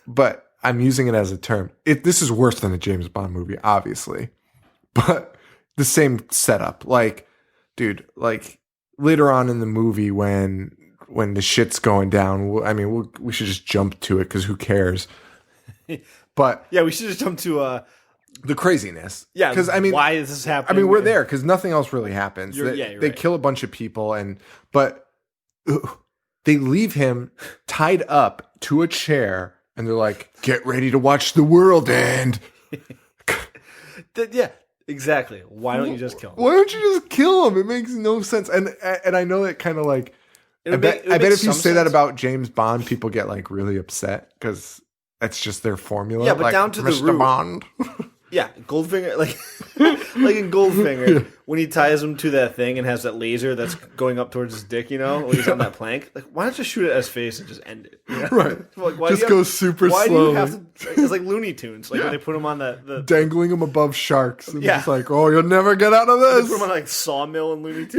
But I'm using it as a term. This is worse than a James Bond movie, obviously. But the same setup. Like, dude, like later on in the movie when the shit's going down, I mean, we should just jump to it because who cares? But yeah, we should just jump to the craziness. Yeah, because I mean, why is this happening? I mean, we're there because nothing else really happens. You're They right. kill a bunch of people, but they leave him tied up to a chair, and they're like, "Get ready to watch the world end." Yeah, exactly. Why don't you just kill him? Why don't you just kill him? It makes no sense. And I know that kind of like. I bet if you say that about James Bond, people get like really upset because that's just their formula. Yeah, but like, down to the Mr. root. Bond. Yeah, Goldfinger, like like in Goldfinger, when he ties him to that thing and has that laser that's going up towards his dick, when he's on that plank. Like, why not just shoot it at his face and just end it? Right. Like, why just go super why slowly. do you have to? It's like Looney Tunes. Like when they put him on the dangling him above sharks. And Yeah. it's like, oh, you'll never get out of they this. put him on like Sawmill and Looney Tunes.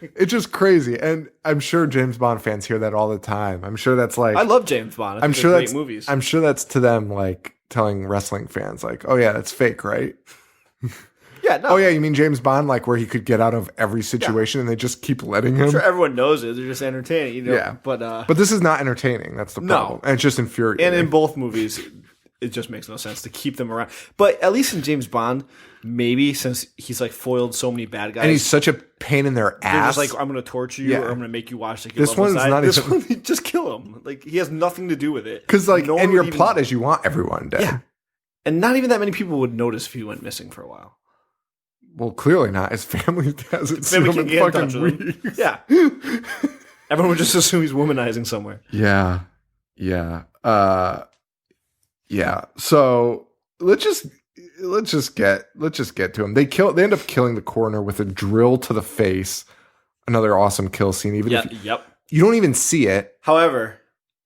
Yeah. It's just crazy. And I'm sure James Bond fans hear that all the time. I'm sure that's like, I love James Bond. I think I'm sure they're that's great movies. I'm sure that's to them like telling wrestling fans like, oh yeah, that's fake, right? Yeah, no. Oh yeah, you mean James Bond, like where he could get out of every situation and they just keep letting him? I'm sure everyone knows it. They're just entertaining, Yeah. But this is not entertaining. That's the problem. And it's just infuriating. and in both movies, it just makes no sense to keep them around. But at least in James Bond, maybe since he's like foiled so many bad guys, and he's such a pain in their they're ass. just like, I'm going to torture you, Yeah. or I'm going to make you watch like This your loved one's side. not This even- one, just kill him. Like he has nothing to do with it. Because like, No one and your would even- plot is you want everyone dead. Yeah. And not even that many people would notice if he went missing for a while. Well, clearly not. His family hasn't seen Family him can't in get in fucking touch with him. weeks. Yeah. Everyone would just assume he's womanizing somewhere. Yeah. Yeah. Yeah. So let's just get to him. They end up killing the coroner with a drill to the face. Another awesome kill scene. Even if Yep. you don't even see it. However,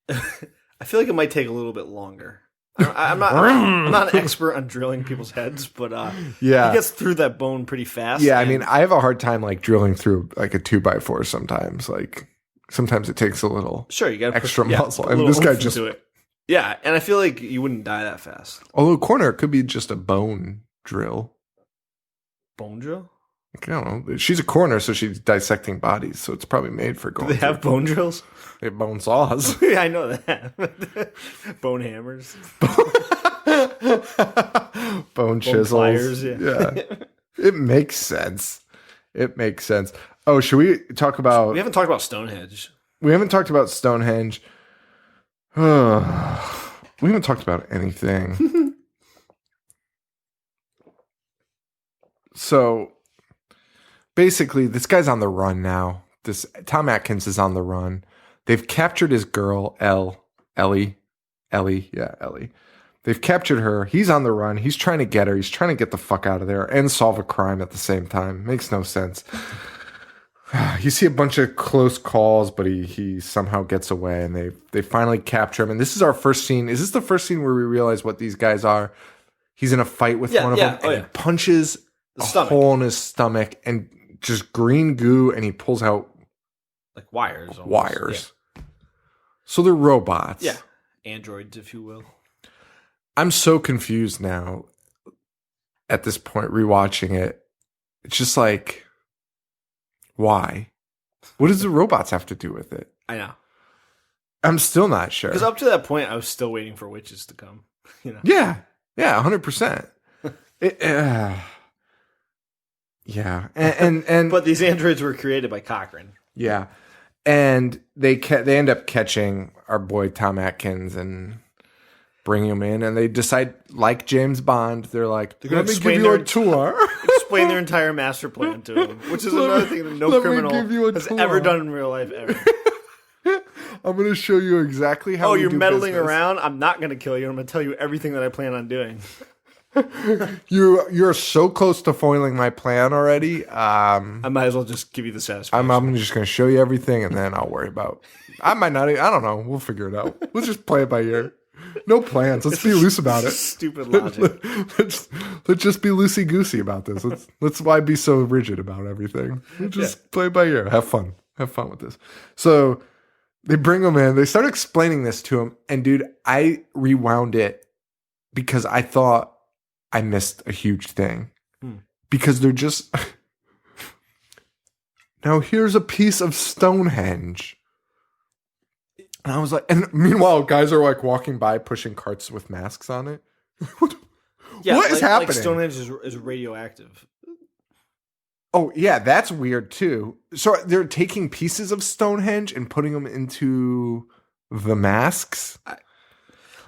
I feel like it might take a little bit longer. I'm not an expert on drilling people's heads, but Yeah. he gets through that bone pretty fast. Yeah, I and- mean, I have a hard time like drilling through like a 2x4 sometimes. Like sometimes it takes a little sure, you got extra muscle. put a And little this guy oomph just into it. Yeah, and I feel like you wouldn't die that fast. although corner could be just a bone drill. Bone drill? Like, I don't know. She's a coroner, so she's dissecting bodies, so it's probably made for Do going. they have bone drills? They have bone saws. Yeah, I know that. Bone hammers. Bone chisels. pliers, yeah. It makes sense. Oh, should we talk about We haven't talked about Stonehenge. we haven't talked about Stonehenge. We haven't talked about anything. So basically, this guy's on the run now. This Tom Atkins is on the run. They've captured his girl, Ellie. They've captured her. He's on the run. He's trying to get her. He's trying to get the fuck out of there and solve a crime at the same time. Makes no sense. You see a bunch of close calls, but he somehow gets away, and they finally capture him. And this is our first scene. Is this the first scene where we realize what these guys are? He's in a fight with one of them, and he punches a hole in his stomach, and just green goo, and he pulls out Like wires. Almost. wires. So they're robots. Yeah. Androids, if you will. I'm so confused now at this point, rewatching it. It's just like, why? What does the robots have to do with it? I know. I'm still not sure. Because up to that point, I was still waiting for witches to come. Yeah, 100%. Yeah, and But these androids were created by Cochrane. yeah, and they end up catching our boy Tom Atkins and bring him in, and they decide, like James Bond, they're like, gonna let me give explain you a their- tour. Explain their entire master plan to him, which is another thing that no let me criminal give you a has tour. ever done in real life ever. I'm going to show you exactly how. Oh, we you're do meddling business. around? I'm not going to kill you. I'm going to tell you everything that I plan on doing. You're so close to foiling my plan already. I might as well just give you the satisfaction. I'm just going to show you everything, and then I'll worry about. I might not. I don't know. We'll figure it out. Let's just play it by ear. No plans. Let's be loose about it. Stupid logic. Let's just be loosey goosey about this. Let's why be so rigid about everything. We'll just play it by ear. Have fun with this. So they bring him in. They start explaining this to him, and dude, I rewound it because I thought I missed a huge thing because they're just now here's a piece of Stonehenge. And I was like, and meanwhile, guys are like walking by pushing carts with masks on it. What is happening? Like Stonehenge is radioactive. Oh, yeah, that's weird too. So they're taking pieces of Stonehenge and putting them into the masks?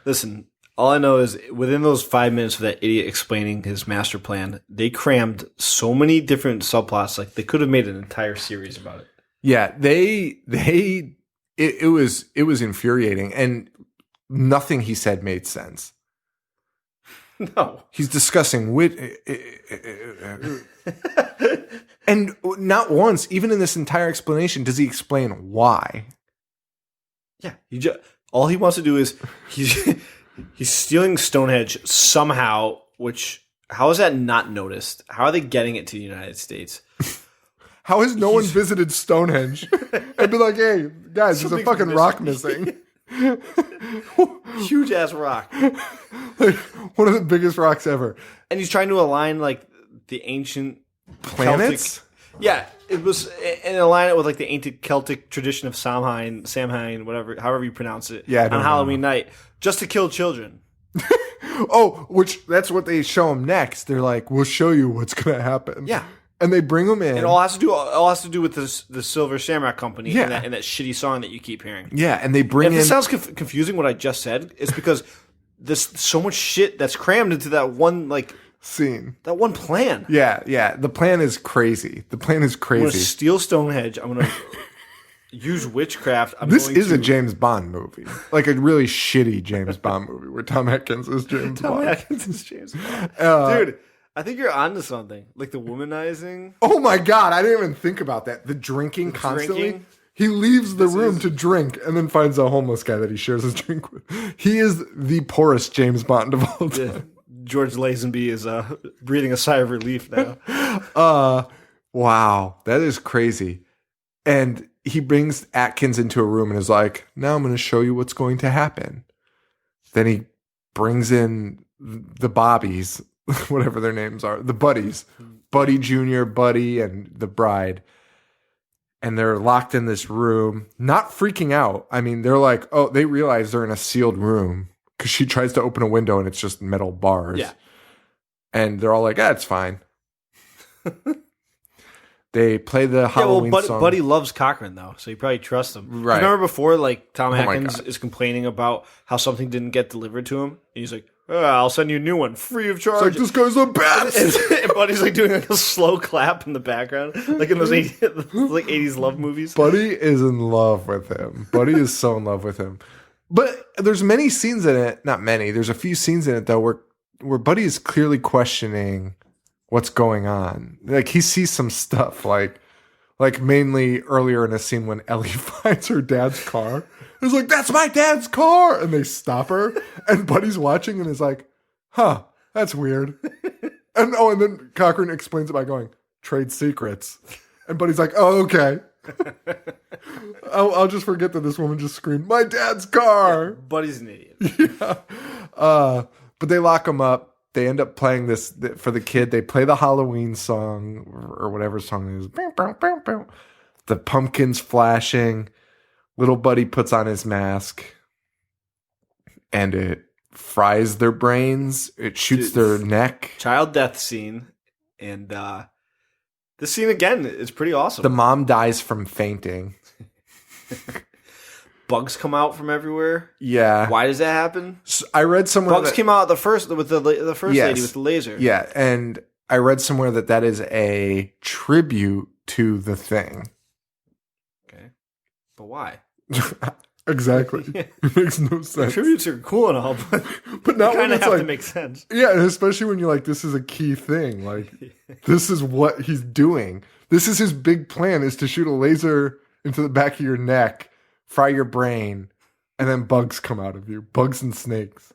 Listen, all I know is within those 5 minutes of that idiot explaining his master plan, they crammed so many different subplots. Like they could have made an entire series about it. Yeah, it was infuriating, and nothing he said made sense. No. He's discussing and not once, even in this entire explanation, does he explain why. Yeah. All he wants to do is he's stealing Stonehenge somehow, which how is that not noticed? How are they getting it to the United States? How has no one visited Stonehenge? I'd be like, hey, guys, there's a fucking rock missing. Huge ass rock. Like, one of the biggest rocks ever. And he's trying to align like the ancient Planets? Celtic, yeah, it was, and align it with like the ancient Celtic tradition of Samhain, whatever, however you pronounce it. Yeah, I don't on know. Halloween night, just to kill children. Oh, which that's what they show him next. They're like, we'll show you what's gonna happen. Yeah. And they bring him in. It all has to do with the Silver Shamrock Company Yeah. and that shitty song that you keep hearing. Yeah, and they bring If in. this sounds confusing, what I just said, it's because there's so much shit that's crammed into that one scene. that one plan. Yeah. The plan is crazy. I'm going to steal Stonehenge. I'm going to use witchcraft. This is a James Bond movie. Like a really shitty James Bond movie where Tom Atkins is James Bond. Atkins is James Bond. Dude, I think you're onto something. Like the womanizing. Oh my God, I didn't even think about that. The drinking constantly. Drinking. He leaves the room to drink and then finds a homeless guy that he shares his drink with. He is the poorest James Bond of all time. George Lazenby is breathing a sigh of relief now. Wow, that is crazy. And he brings Atkins into a room and is like, now I'm going to show you what's going to happen. Then he brings in the Bobbies, whatever their names are, the Buddies, Buddy Jr., Buddy, and the bride. And they're locked in this room, not freaking out. I mean, they're like, oh, they realize they're in a sealed room because she tries to open a window and it's just metal bars. Yeah. And they're all like, it's fine. They play the Halloween song. Buddy loves Cochran, though, so you probably trust him. Right. Remember before, like, Tom my Atkins God. is complaining about how something didn't get delivered to him? And he's like, I'll send you a new one, free of It's charge. like, this guy's the best. And Buddy's like doing like a slow clap in the background, like in those 80s love movies. Buddy is in love with him. Buddy is so in love with him. But there's many scenes in it. Not many. There's a few scenes in it, though, where Buddy is clearly questioning what's going on. Like, he sees some stuff, like mainly earlier in a scene when Ellie finds her dad's car. He's like, that's my dad's car. And they stop her. And Buddy's watching and is like, huh, that's weird. And then Cochran explains it by going, trade secrets. And Buddy's like, oh, okay. I'll just forget that this woman just screamed, my dad's car. Buddy's an idiot. Yeah. But they lock him up. They end up playing this for the kid. They play the Halloween song or whatever song it is. The pumpkins flashing. Little Buddy puts on his mask. And it fries their brains. It shoots their neck. Child death scene. And this scene, again, is pretty awesome. The mom dies from fainting. Bugs come out from everywhere. Yeah. Why does that happen? So I read somewhere Bugs came out with the first Yes. lady with the laser. Yeah, and I read somewhere that is a tribute to The Thing. Okay. But why? Exactly. It makes no sense. Tributes are cool and all, but not kind when of it's have like, to make sense. Yeah, and especially when you're like, this is a key thing. Like, this is what he's doing. This is his big plan, is to shoot a laser into the back of your neck, fry your brain, and then bugs come out of you. Bugs and snakes.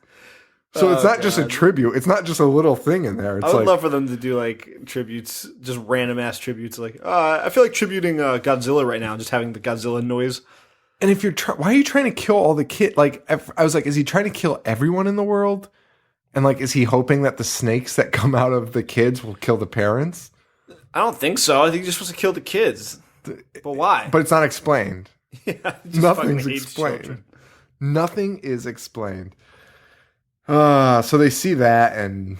So it's not just a tribute. It's not just a little thing in there. It's I would like, love for them to do like tributes, just random ass tributes. Like, I feel like tributing Godzilla right now, just having the Godzilla noise. and if you're why are you trying to kill all the kids? Like, I was like, is he trying to kill everyone in the world? And like, is he hoping that the snakes that come out of the kids will kill the parents? I don't think so. I think you're supposed to kill the kids. But why? But it's not explained. Yeah, Nothing's explained. Nothing is explained. So they see that, and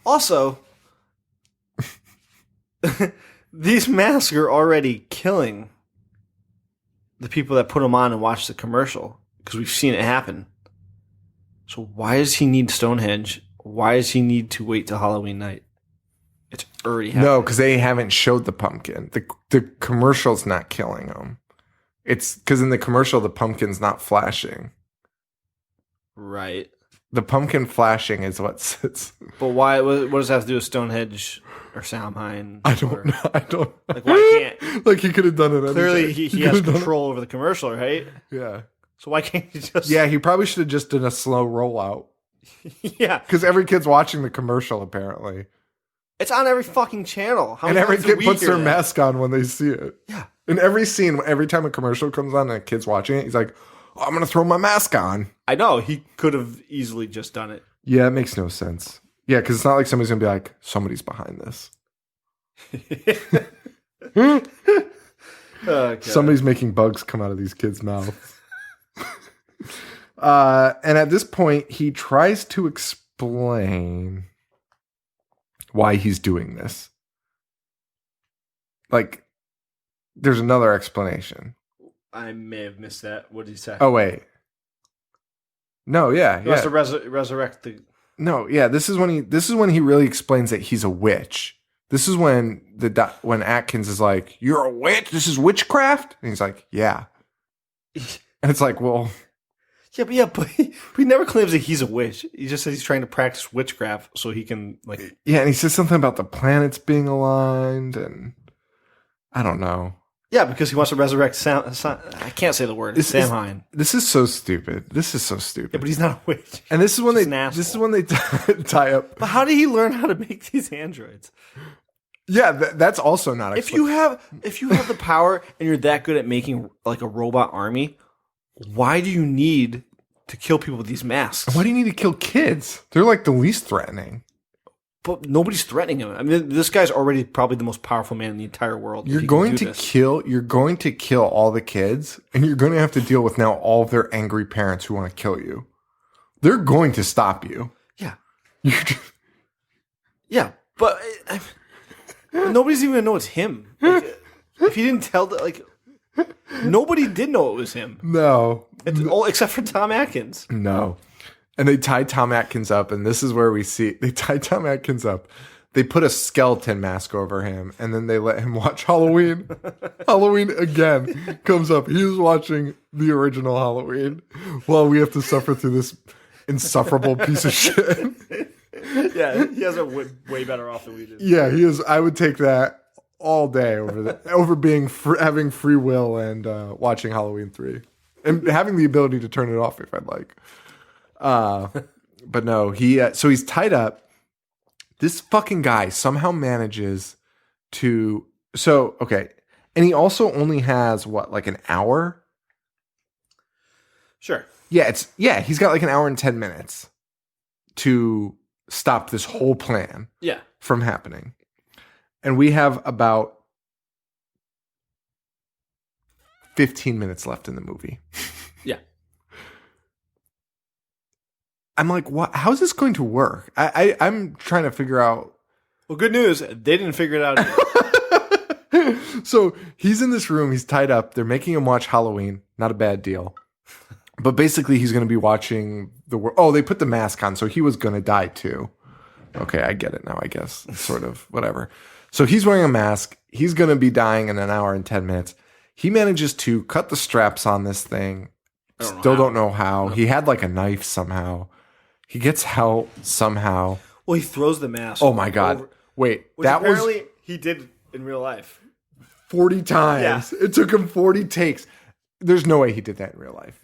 Also, these masks are already killing the people that put them on and watch the commercial, because we've seen it happen. So why does he need Stonehenge? Why does he need to wait till Halloween night? It's already happening. no, because they haven't showed the pumpkin. The commercial's not killing them. It's because in the commercial the pumpkin's not flashing. Right. The pumpkin flashing is what sits. But why? What does that have to do with Stonehenge or Samhain? I don't know. I don't. Like, why can't? Like, he could have done it. Clearly, he could has have done it. control over the commercial, right? Yeah. So why can't he just? Yeah, he probably should have just done a slow rollout. Yeah. Because every kid's watching the commercial, apparently. It's on every fucking channel. How And many every times did kid we puts hear their that? mask on when they see it. Yeah. In every scene, every time a commercial comes on and a kid's watching it, he's like, oh, I'm going to throw my mask on. I know. He could have easily just done it. Yeah, it makes no sense. Yeah, because it's not like somebody's going to be like, somebody's behind this. Okay. Somebody's making bugs come out of these kids' mouths. And at this point, he tries to explain why he's doing this. Like, there's another explanation. I may have missed that. What did he say? Oh, wait. No, yeah. He wants to resurrect the... No, yeah, this is when he really explains that he's a witch. This is when when Atkins is like, "You're a witch? This is witchcraft?" And he's like, "Yeah." And it's like, well, but he never claims that he's a witch. He just says he's trying to practice witchcraft so he can like. yeah, and he says something about the planets being aligned, and I don't know. Yeah, because he wants to resurrect I can't say the word. Samhain. This is so stupid. This is so stupid. Yeah, but he's not a witch. And this is when He's this is when they tie up. But how did he learn how to make these androids? Yeah, that's also not. If you have the power and you're that good at making like a robot army, why do you need to kill people with these masks? Why do you need to kill kids? They're like the least threatening. But nobody's threatening him. I mean, this guy's already probably the most powerful man in the entire world. You're going to kill all the kids, and you're going to have to deal with now all of their angry parents who want to kill you. They're going to stop you. Yeah. Yeah, but nobody's even going to know it's him. Like, if he didn't tell, nobody did know it was him. No. Except for Tom Atkins. No. And they tie Tom Atkins up, and this is where we see they tie Tom Atkins up. They put a skeleton mask over him, and then they let him watch Halloween. Halloween again comes up. He was watching the original Halloween while we have to suffer through this insufferable piece of shit. Yeah, he has it way better off than we did. Yeah, he is. I would take that all day over being having free will and watching Halloween 3 and having the ability to turn it off if I'd like. But no, so he's tied up. This fucking guy somehow manages to, okay. And he also only has like an hour? Sure. Yeah, he's got like an hour and 10 minutes to stop this whole plan from happening. And we have about 15 minutes left in the movie. Yeah. I'm like, what? How's this going to work? I'm trying to figure out. Well, good news. They didn't figure it out either. So he's in this room. He's tied up. They're making him watch Halloween. Not a bad deal. But basically, he's going to be watching the world. Oh, they put the mask on. So he was going to die too. Okay, I get it now, I guess. Sort of, whatever. So he's wearing a mask. He's going to be dying in an hour and 10 minutes. He manages to cut the straps on this thing. Don't know how. He had like a knife somehow. He gets out somehow. Well, he throws the mask. Oh my God. Wait, that apparently he did in real life. 40 times. Yeah. It took him 40 takes. There's no way he did that in real life.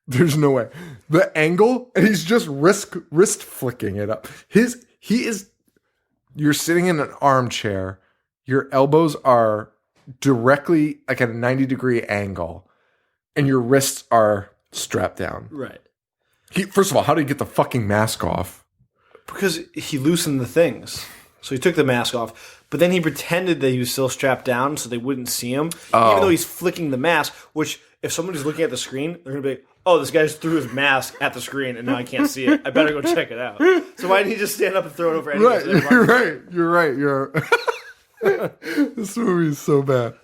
There's no way. The angle, and he's just wrist flicking it up. You're sitting in an armchair. Your elbows are directly like at a 90-degree angle, and your wrists are strapped down. Right. First of all, how did he get the fucking mask off? Because he loosened the things. So he took the mask off, but then he pretended that he was still strapped down so they wouldn't see him, even though he's flicking the mask, which if somebody's looking at the screen, they're going to be like, oh, this guy just threw his mask at the screen and now I can't see it. I better go check it out. So why didn't he just stand up and throw it over anyway? Right, you're right. This movie is so bad.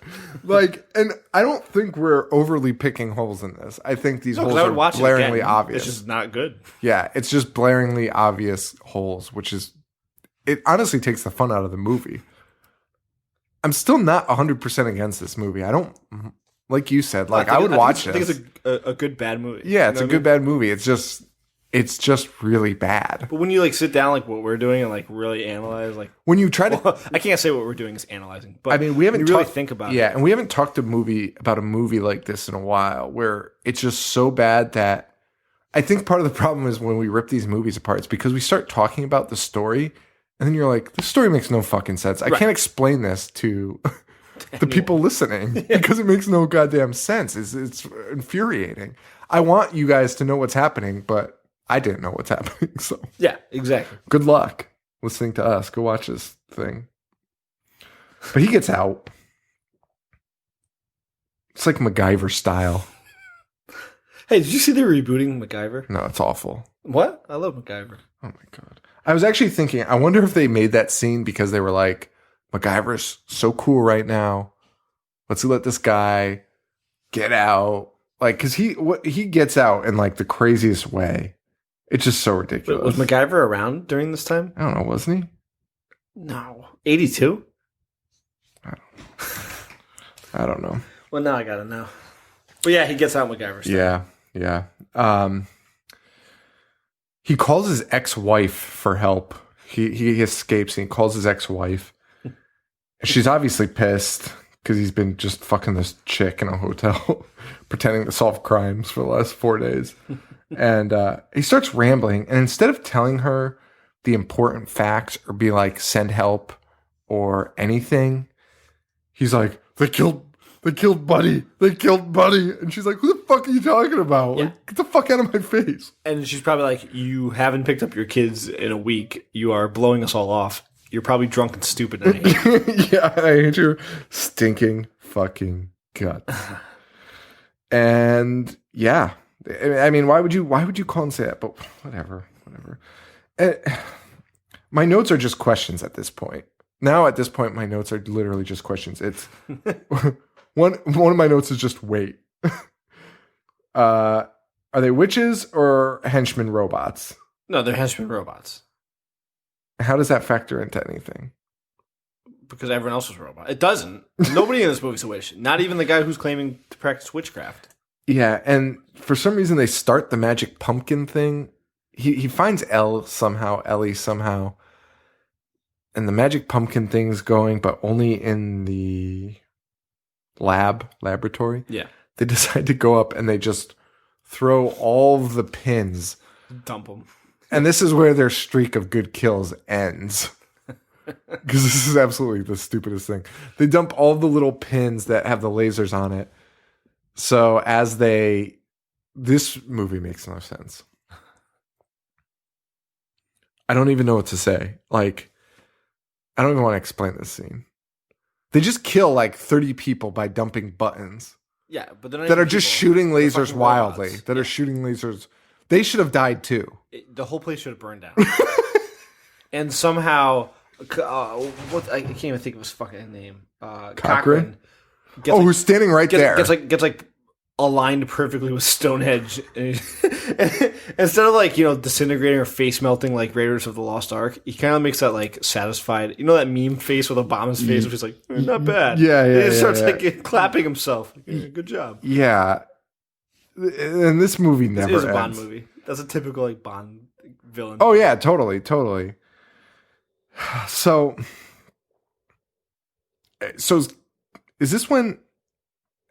And I don't think we're overly picking holes in this. I think these holes are blaringly obvious. It's just not good. Yeah, it's just blaringly obvious holes, it honestly takes the fun out of the movie. I'm still not 100% against this movie. I don't, like you said, I would watch it. I think it's a good bad movie. Yeah, it's a good bad movie. It's just, it's just really bad. But when you like sit down like what we're doing and like really analyze, like When you try to, well, I can't say what we're doing is analyzing, but I mean, we haven't when you really talked- think about it. Yeah, and we haven't talked about a movie like this in a while, where it's just so bad that I think part of the problem is when we rip these movies apart, it's because we start talking about the story, and then you're like, this story makes no fucking sense. I can't explain this to the people listening because it makes no goddamn sense. It's infuriating. I want you guys to know what's happening, but I didn't know what's happening. So Yeah, exactly. good luck listening to us. Go watch this thing. But he gets out. It's like MacGyver style. Hey, did you see they're rebooting MacGyver? No, it's awful. What? I love MacGyver. Oh my God. I was actually thinking, I wonder if they made that scene because they were like, MacGyver's so cool right now. Let's let this guy get out. Like, cause he gets out in like the craziest way. It's just so ridiculous. Was MacGyver around during this time? I don't know, wasn't he? No. 82? I don't know. Well, now I gotta know. But yeah, he gets out MacGyver stuff. Yeah. He calls his ex-wife for help. He escapes and he calls his ex-wife. She's obviously pissed because he's been just fucking this chick in a hotel, pretending to solve crimes for the last 4 days. And he starts rambling. And instead of telling her the important facts or be like, send help or anything, he's like, they killed Buddy. They killed Buddy. And she's like, who the fuck are you talking about? Yeah. Like, get the fuck out of my face. And she's probably like, you haven't picked up your kids in a week. You are blowing us all off. You're probably drunk and stupid. And I hate you. Yeah, I hate your stinking fucking guts. And yeah, I mean, why would you call and say that? But whatever. My notes are just questions at this point. Now at this point, my notes are literally just questions. It's one of my notes is just wait. Are they witches or henchmen robots? No, they're henchmen robots. How does that factor into anything? Because everyone else was a robot. It doesn't. Nobody in this movie's a witch. Not even the guy who's claiming to practice witchcraft. Yeah, and for some reason they start the magic pumpkin thing. He finds Ellie somehow. And the magic pumpkin thing's going, but only in the laboratory. Yeah. They decide to go up and they just throw all the pins. Dump them. And this is where their streak of good kills ends. Because this is absolutely the stupidest thing. They dump all the little pins that have the lasers on it. So this movie makes no sense. I don't even know what to say. Like, I don't even want to explain this scene. They just kill like 30 people by dumping buttons. Yeah, but they're not that even are just people. shooting They're lasers fucking wildly. robots. That are shooting lasers. They should have died too. The whole place should have burned down. And somehow, I can't even think of his fucking name. Cochran? Gets Who's standing right there? Gets aligned perfectly with Stonehenge. And instead of disintegrating or face melting like Raiders of the Lost Ark, he kind of makes that like satisfied. You know that meme face with Obama's face, which is like not bad. Yeah. And he starts like clapping himself. Good job. Yeah. And this movie never It is a ends. Bond movie. That's a typical like Bond villain. Oh yeah, totally. So is this when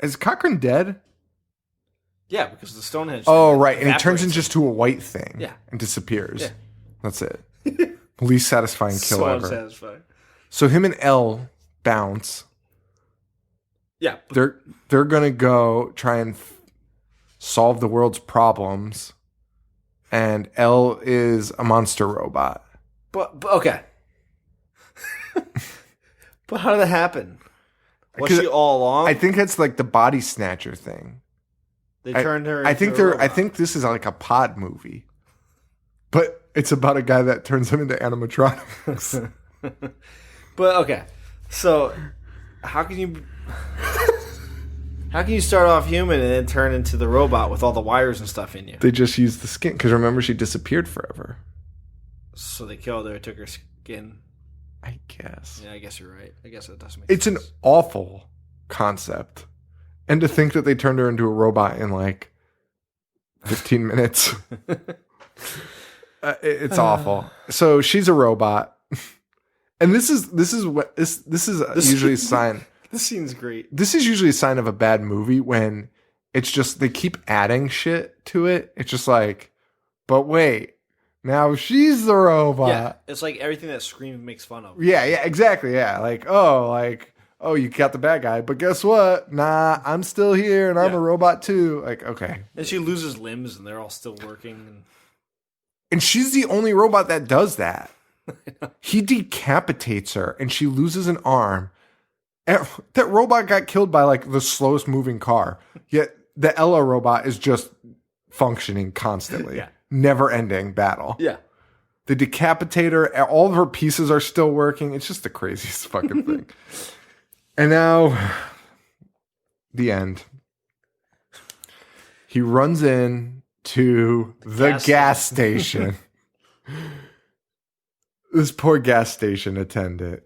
is Cochran dead? Yeah, because the Stonehenge. Oh thing right, and he turns evaporates into a white thing. Yeah. And disappears. Yeah. That's it. Least satisfying kill so ever. unsatisfying. So him and Elle bounce. Yeah, They're gonna go try and solve the world's problems, and Elle is a monster robot. but okay. But how did that happen? Was she all along? I think it's like the body snatcher thing. They turned her. I think this is like a pod movie, but it's about a guy that turns him into animatronics. But okay, so how can you start off human and then turn into the robot with all the wires and stuff in you? They just used the skin because remember she disappeared forever. So they killed her, took her skin. I guess. Yeah, I guess you're right. I guess it doesn't make It's sense. an awful concept, and to think that they turned her into a robot in like 15 minutes. It's awful. So she's a robot, and this is usually a sign. This scene's great. This is usually a sign of a bad movie when it's just they keep adding shit to it. It's just like, but wait, now she's the robot. Yeah, it's like everything that Scream makes fun of. Yeah, exactly. Yeah, oh, you got the bad guy, but guess what? Nah, I'm still here, and I'm a robot too. Like, okay. And she loses limbs, and they're all still working. And she's the only robot that does that. He decapitates her, and she loses an arm. And that robot got killed by like the slowest moving car. Yet the Ella robot is just functioning constantly. Never ending battle. Yeah. The decapitator, all of her pieces are still working. It's just the craziest fucking thing. And now, the end. He runs in to the gas station. This poor gas station attendant.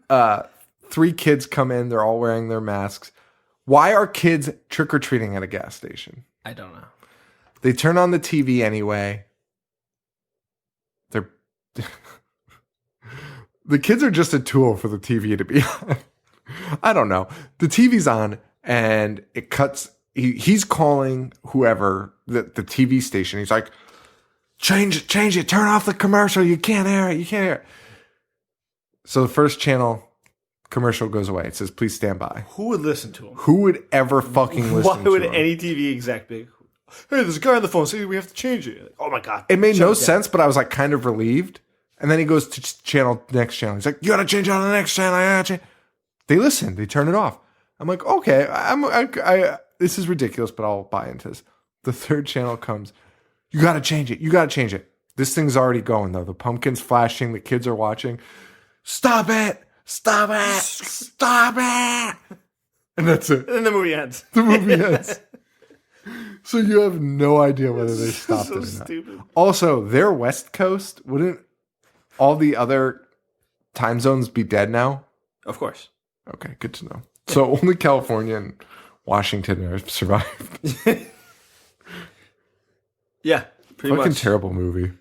3 kids come in. They're all wearing their masks. Why are kids trick-or-treating at a gas station? I don't know. They turn on the TV anyway. They're the kids are just a tool for the TV to be on. I don't know. The TV's on and it cuts. He's calling whoever the TV station. He's like, change it. Turn off the commercial. You can't air it. So the first channel commercial goes away. It says, please stand by. Who would listen to him? Who would ever fucking listen to him? Why would any TV exec be? Hey, there's a guy on the phone saying we have to change it. Like, oh my God. It made no sense, but I was like kind of relieved. And then he goes to next channel. He's like, you gotta change it on the next channel. They listen. They turn it off. I'm like, okay, I this is ridiculous, but I'll buy into this. The third channel comes. You gotta change it. This thing's already going though. The pumpkin's flashing. The kids are watching. Stop it. And that's it. And then the movie ends. So you have no idea whether they stopped it or not. Stupid. Also, their West Coast, wouldn't all the other time zones be dead now? Of course. Okay, good to know. So only California and Washington are survived. Yeah, pretty Fucking much. terrible movie.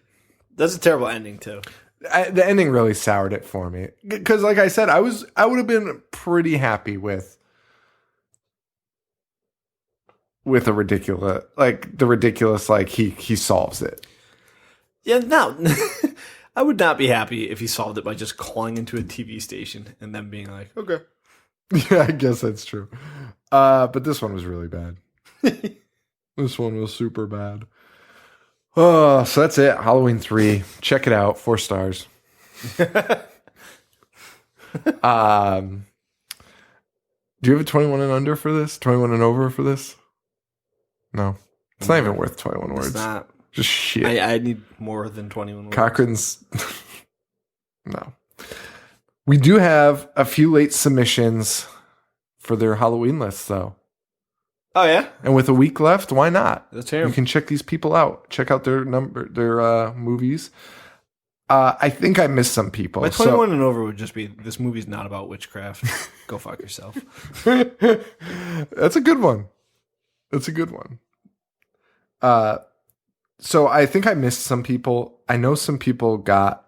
That's a terrible ending too. The ending really soured it for me. Because like I said, I would have been pretty happy with a ridiculous, like he solves it. Yeah, no. I would not be happy if he solved it by just calling into a TV station and then being like, okay. Yeah, I guess that's true. But this one was really bad. This one was super bad. Oh, so that's it. Halloween 3. Check it out. 4 stars. Do you have a 21 and under for this? 21 and over for this? No. It's not even worth 21 words. It's not. Just shit. I need more than 21 words. Cochran's... No. We do have a few late submissions for their Halloween list, though. Oh, yeah? And with a week left, why not? Let's hear 'em. You can check these people out. Check out their movies. I think I missed some people. My 21 and over would just be, this movie's not about witchcraft. Go fuck yourself. That's a good one. So I think I missed some people. I know some people got...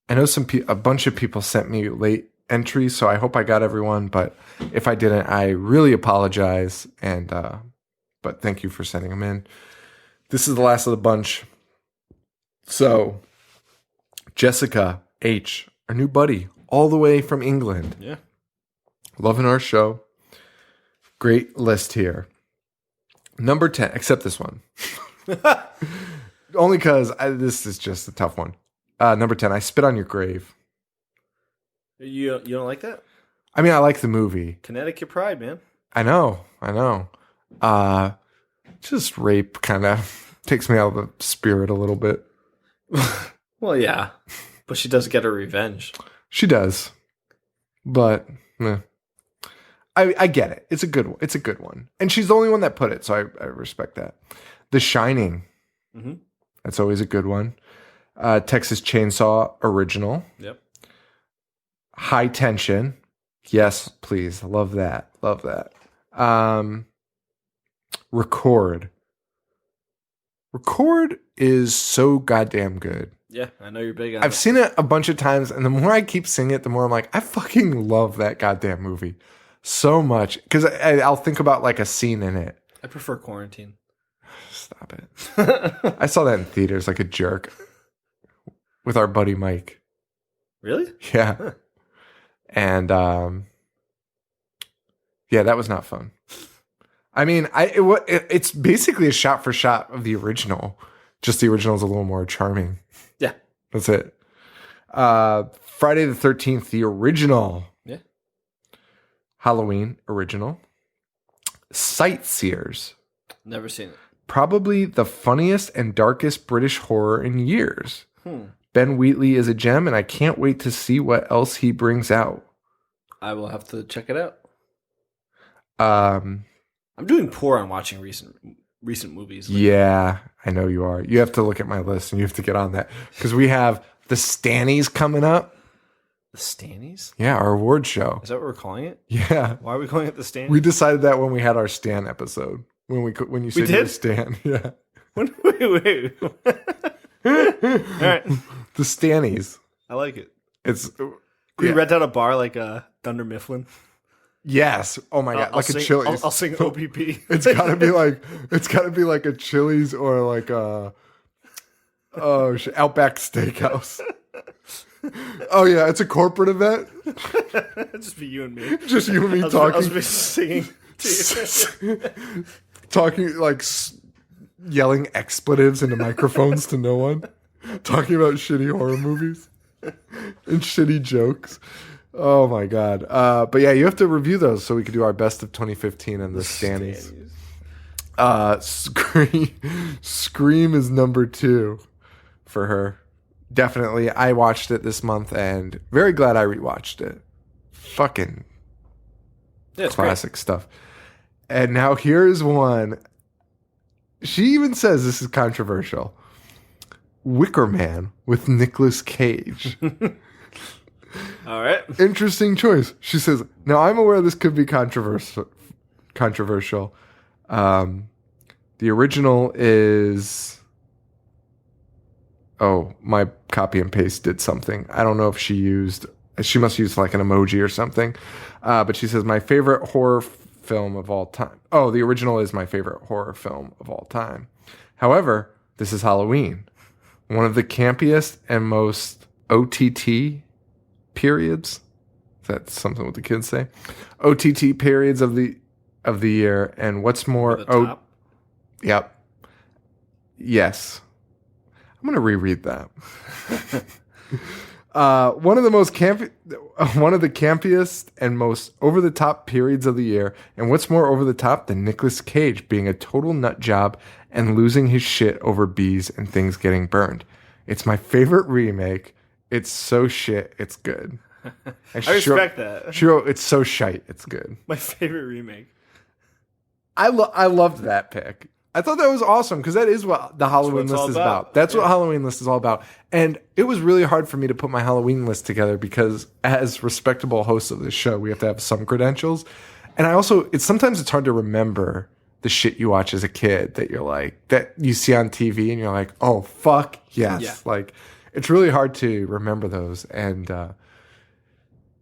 a bunch of people sent me late entries, so I hope I got everyone, but if I didn't, I really apologize, and but thank you for sending them in. This is the last of the bunch. So, Jessica H., our new buddy, all the way from England. Yeah. Loving our show. Great list here. Number 10, except this one. Only because this is just a tough one. Number 10, I Spit on Your Grave. You don't like that? I mean, I like the movie. Connecticut Pride, man. I know. Just rape kind of takes me out of the spirit a little bit. Well, yeah. But she does get her revenge. She does. But I get it. It's a good one. And she's the only one that put it, so I respect that. The Shining. Mm-hmm. That's always a good one. Texas Chainsaw Original. Yep. High Tension. Yes, please. Love that. Record. Record is so goddamn good. Yeah, I know you're big on I've seen it a bunch of times, and the more I keep seeing it, the more I'm like, I fucking love that goddamn movie so much. Because I'll think about like a scene in it. I prefer Quarantine. Stop it. I saw that in theaters like a jerk with our buddy Mike. Really? Yeah. Huh. And yeah, that was not fun. I mean, it's basically a shot for shot of the original. Just the original is a little more charming. Yeah. That's it. Friday the 13th, the original. Yeah. Halloween, original. Sightseers. Never seen it. Probably the funniest and darkest British horror in years. Ben Wheatley is a gem, and I can't wait to see what else he brings out. I will have to check it out. Um, I'm doing poor on watching recent movies. Yeah, I know you are. You have to look at my list, and you have to get on that. Because we have the Stannies coming up. The Stannies? Yeah, our award show. Is that what we're calling it? Yeah. Why are we calling it the Stannies? We decided that when we had our Stan episode. When you said you were Stan. Yeah. Wait. All right. The Stannies. I like it. It's Can we rent out a bar like Dunder Mifflin? Yes. Oh my god, like a Chili's. I'll sing OPP. It's gotta be like a Chili's or like a Outback Steakhouse. Oh yeah, it's a corporate event. Just be you and me. Just you and me I was talking. be singing. Talking like yelling expletives into microphones to no one. Talking about shitty horror movies and shitty jokes. Oh my god. But yeah, you have to review those so we can do our best of 2015 and the Stannies. Scream is number 2 for her. Definitely. I watched it this month and very glad I rewatched it. Fucking classic stuff. And now here's one. She even says this is controversial. Wicker Man with Nicolas Cage. All right. Interesting choice. She says, now I'm aware this could be controversial. The original is... Oh, my copy and paste did something. I don't know if she must use like an emoji or something. But she says, my favorite horror film of all time. Oh, the original is my favorite horror film of all time. However, this is Halloween. One of the campiest and most OTT periods. Is that something what the kids say? OTT periods of the year. And what's more... Yep. Yes. I'm going to reread that. One of the campiest and most over-the-top periods of the year, and what's more over-the-top than Nicolas Cage being a total nut job and losing his shit over bees and things getting burned. It's my favorite remake. It's so shit, it's good. I respect that. She wrote, it's so shite, it's good. My favorite remake. I loved that pick. I thought that was awesome because that is what the Halloween list is about. That's what Halloween list is all about. And it was really hard for me to put my Halloween list together because as respectable hosts of this show, we have to have some credentials. And sometimes it's hard to remember the shit you watch as a kid that you're like, that you see on TV and you're like, oh, fuck, yes. Yeah. Like, it's really hard to remember those. And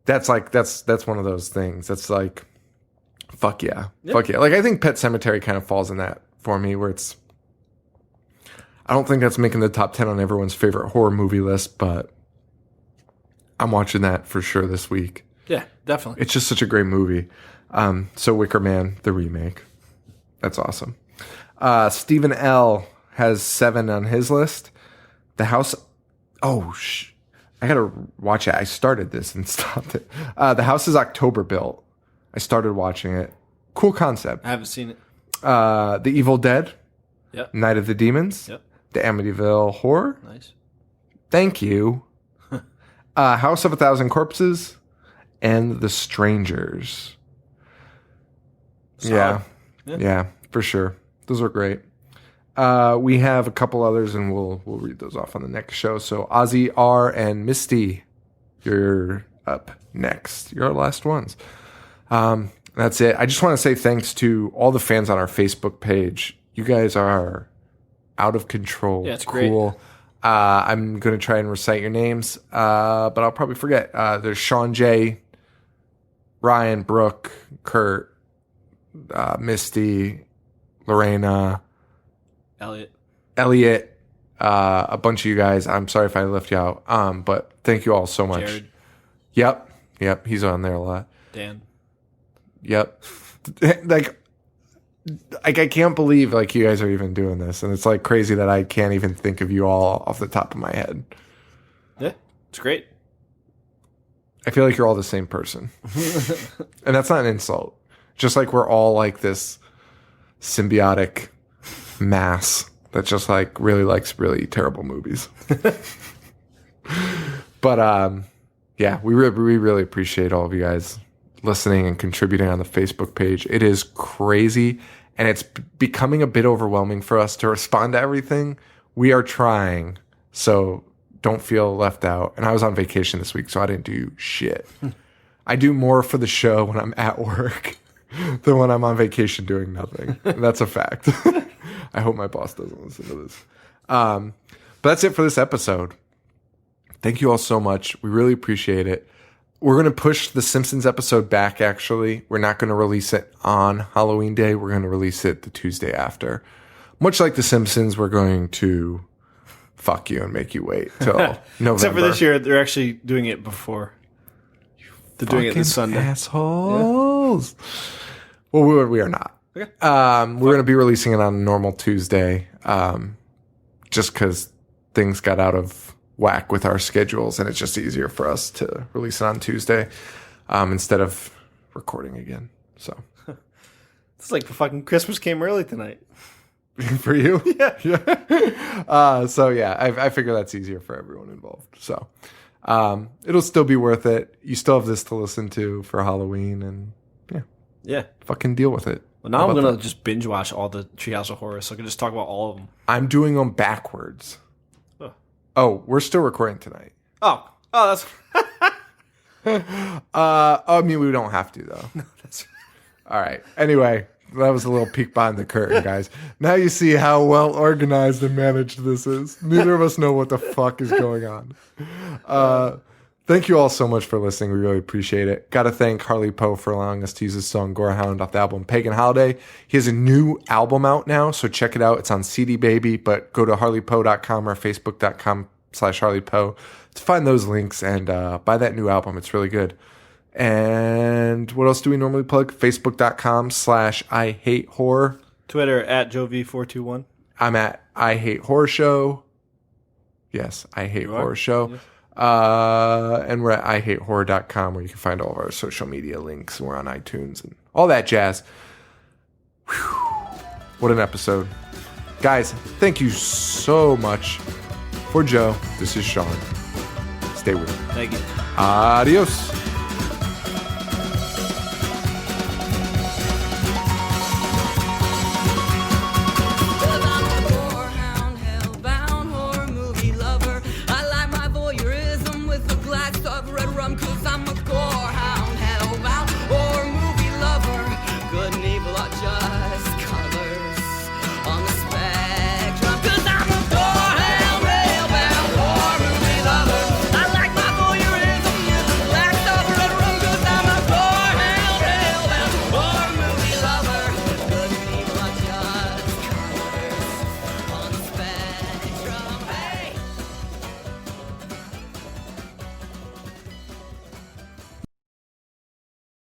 that's one of those things. That's like, fuck yeah. Yep. Fuck yeah. Like, I think Pet Sematary kind of falls in that for me, where I don't think that's making the top 10 on everyone's favorite horror movie list, but I'm watching that for sure this week. Yeah, definitely. It's just such a great movie. So Wicker Man, the remake. That's awesome. Stephen L. has 7 on his list. The House... I gotta watch it. I started this and stopped it. The House is October built. I started watching it. Cool concept. I haven't seen it. The Evil Dead. Yep. Night of the Demons. Yep. The Amityville Horror. Nice. Thank you. House of a Thousand Corpses. And The Strangers. Solid. Yeah, for sure. Those are great. We have a couple others, and we'll read those off on the next show. So Ozzy R and Misty, you're up next. You're our last ones. That's it. I just want to say thanks to all the fans on our Facebook page. You guys are out of control. Yeah, it's great. Cool. I'm going to try and recite your names, but I'll probably forget. There's Sean J, Ryan, Brooke, Kurt, Misty, Lorena, Elliot, a bunch of you guys. I'm sorry if I left you out, but thank you all so much. Jared. Yep, he's on there a lot. Dan. Yep. like I can't believe like you guys are even doing this, and it's like crazy that I can't even think of you all off the top of my head. Yeah, it's great. I feel like you're all the same person. And that's not an insult. Just like we're all like this symbiotic mass that just like really likes really terrible movies. But yeah, we really appreciate all of you guys listening and contributing on the Facebook page. It is crazy, and it's becoming a bit overwhelming for us to respond to everything. We are trying, so don't feel left out. And I was on vacation this week, so I didn't do shit. I do more for the show when I'm at work than when I'm on vacation doing nothing. That's a fact. I hope my boss doesn't listen to this. But that's it for this episode. Thank you all so much. We really appreciate it. We're going to push the Simpsons episode back, actually. We're not going to release it on Halloween Day. We're going to release it the Tuesday after. Much like the Simpsons, we're going to fuck you and make you wait till November. Except for this year, they're actually doing it before. They're doing it this Sunday. Assholes. Yeah. Well, we are not. Okay. We're going to be releasing it on a normal Tuesday, just because things got out of whack with our schedules, and it's just easier for us to release it on Tuesday instead of recording again. So it's like the fucking Christmas came early tonight. For you? Yeah. So yeah, I figure that's easier for everyone involved. So it'll still be worth it. You still have this to listen to for Halloween, and yeah, fucking deal with it. Well, now I'm gonna just binge watch all the Treehouse of Horror, so I can just talk about all of them. I'm doing them backwards. Oh, we're still recording tonight. Oh, that's. I mean, we don't have to though. No, that's all right. Anyway, that was a little peek behind the curtain, guys. Now you see how well organized and managed this is. Neither of us know what the fuck is going on. Thank you all so much for listening. We really appreciate it. Got to thank Harley Poe for allowing us to use his song Gorehound off the album Pagan Holiday. He has a new album out now, so check it out. It's on CD Baby, but go to harleypoe.com or facebook.com/harleypoe to find those links and buy that new album. It's really good. And what else do we normally plug? Facebook.com/IHateHorror. Twitter @Jovi421. I'm at I Hate Horror Show. Yes, I Hate Horror Show. Yes. And we're at IHateHorror.com, where you can find all of our social media links. And we're on iTunes and all that jazz. Whew. What an episode. Guys, thank you so much. For Joe, this is Sean. Stay weird. Thank you. Adios.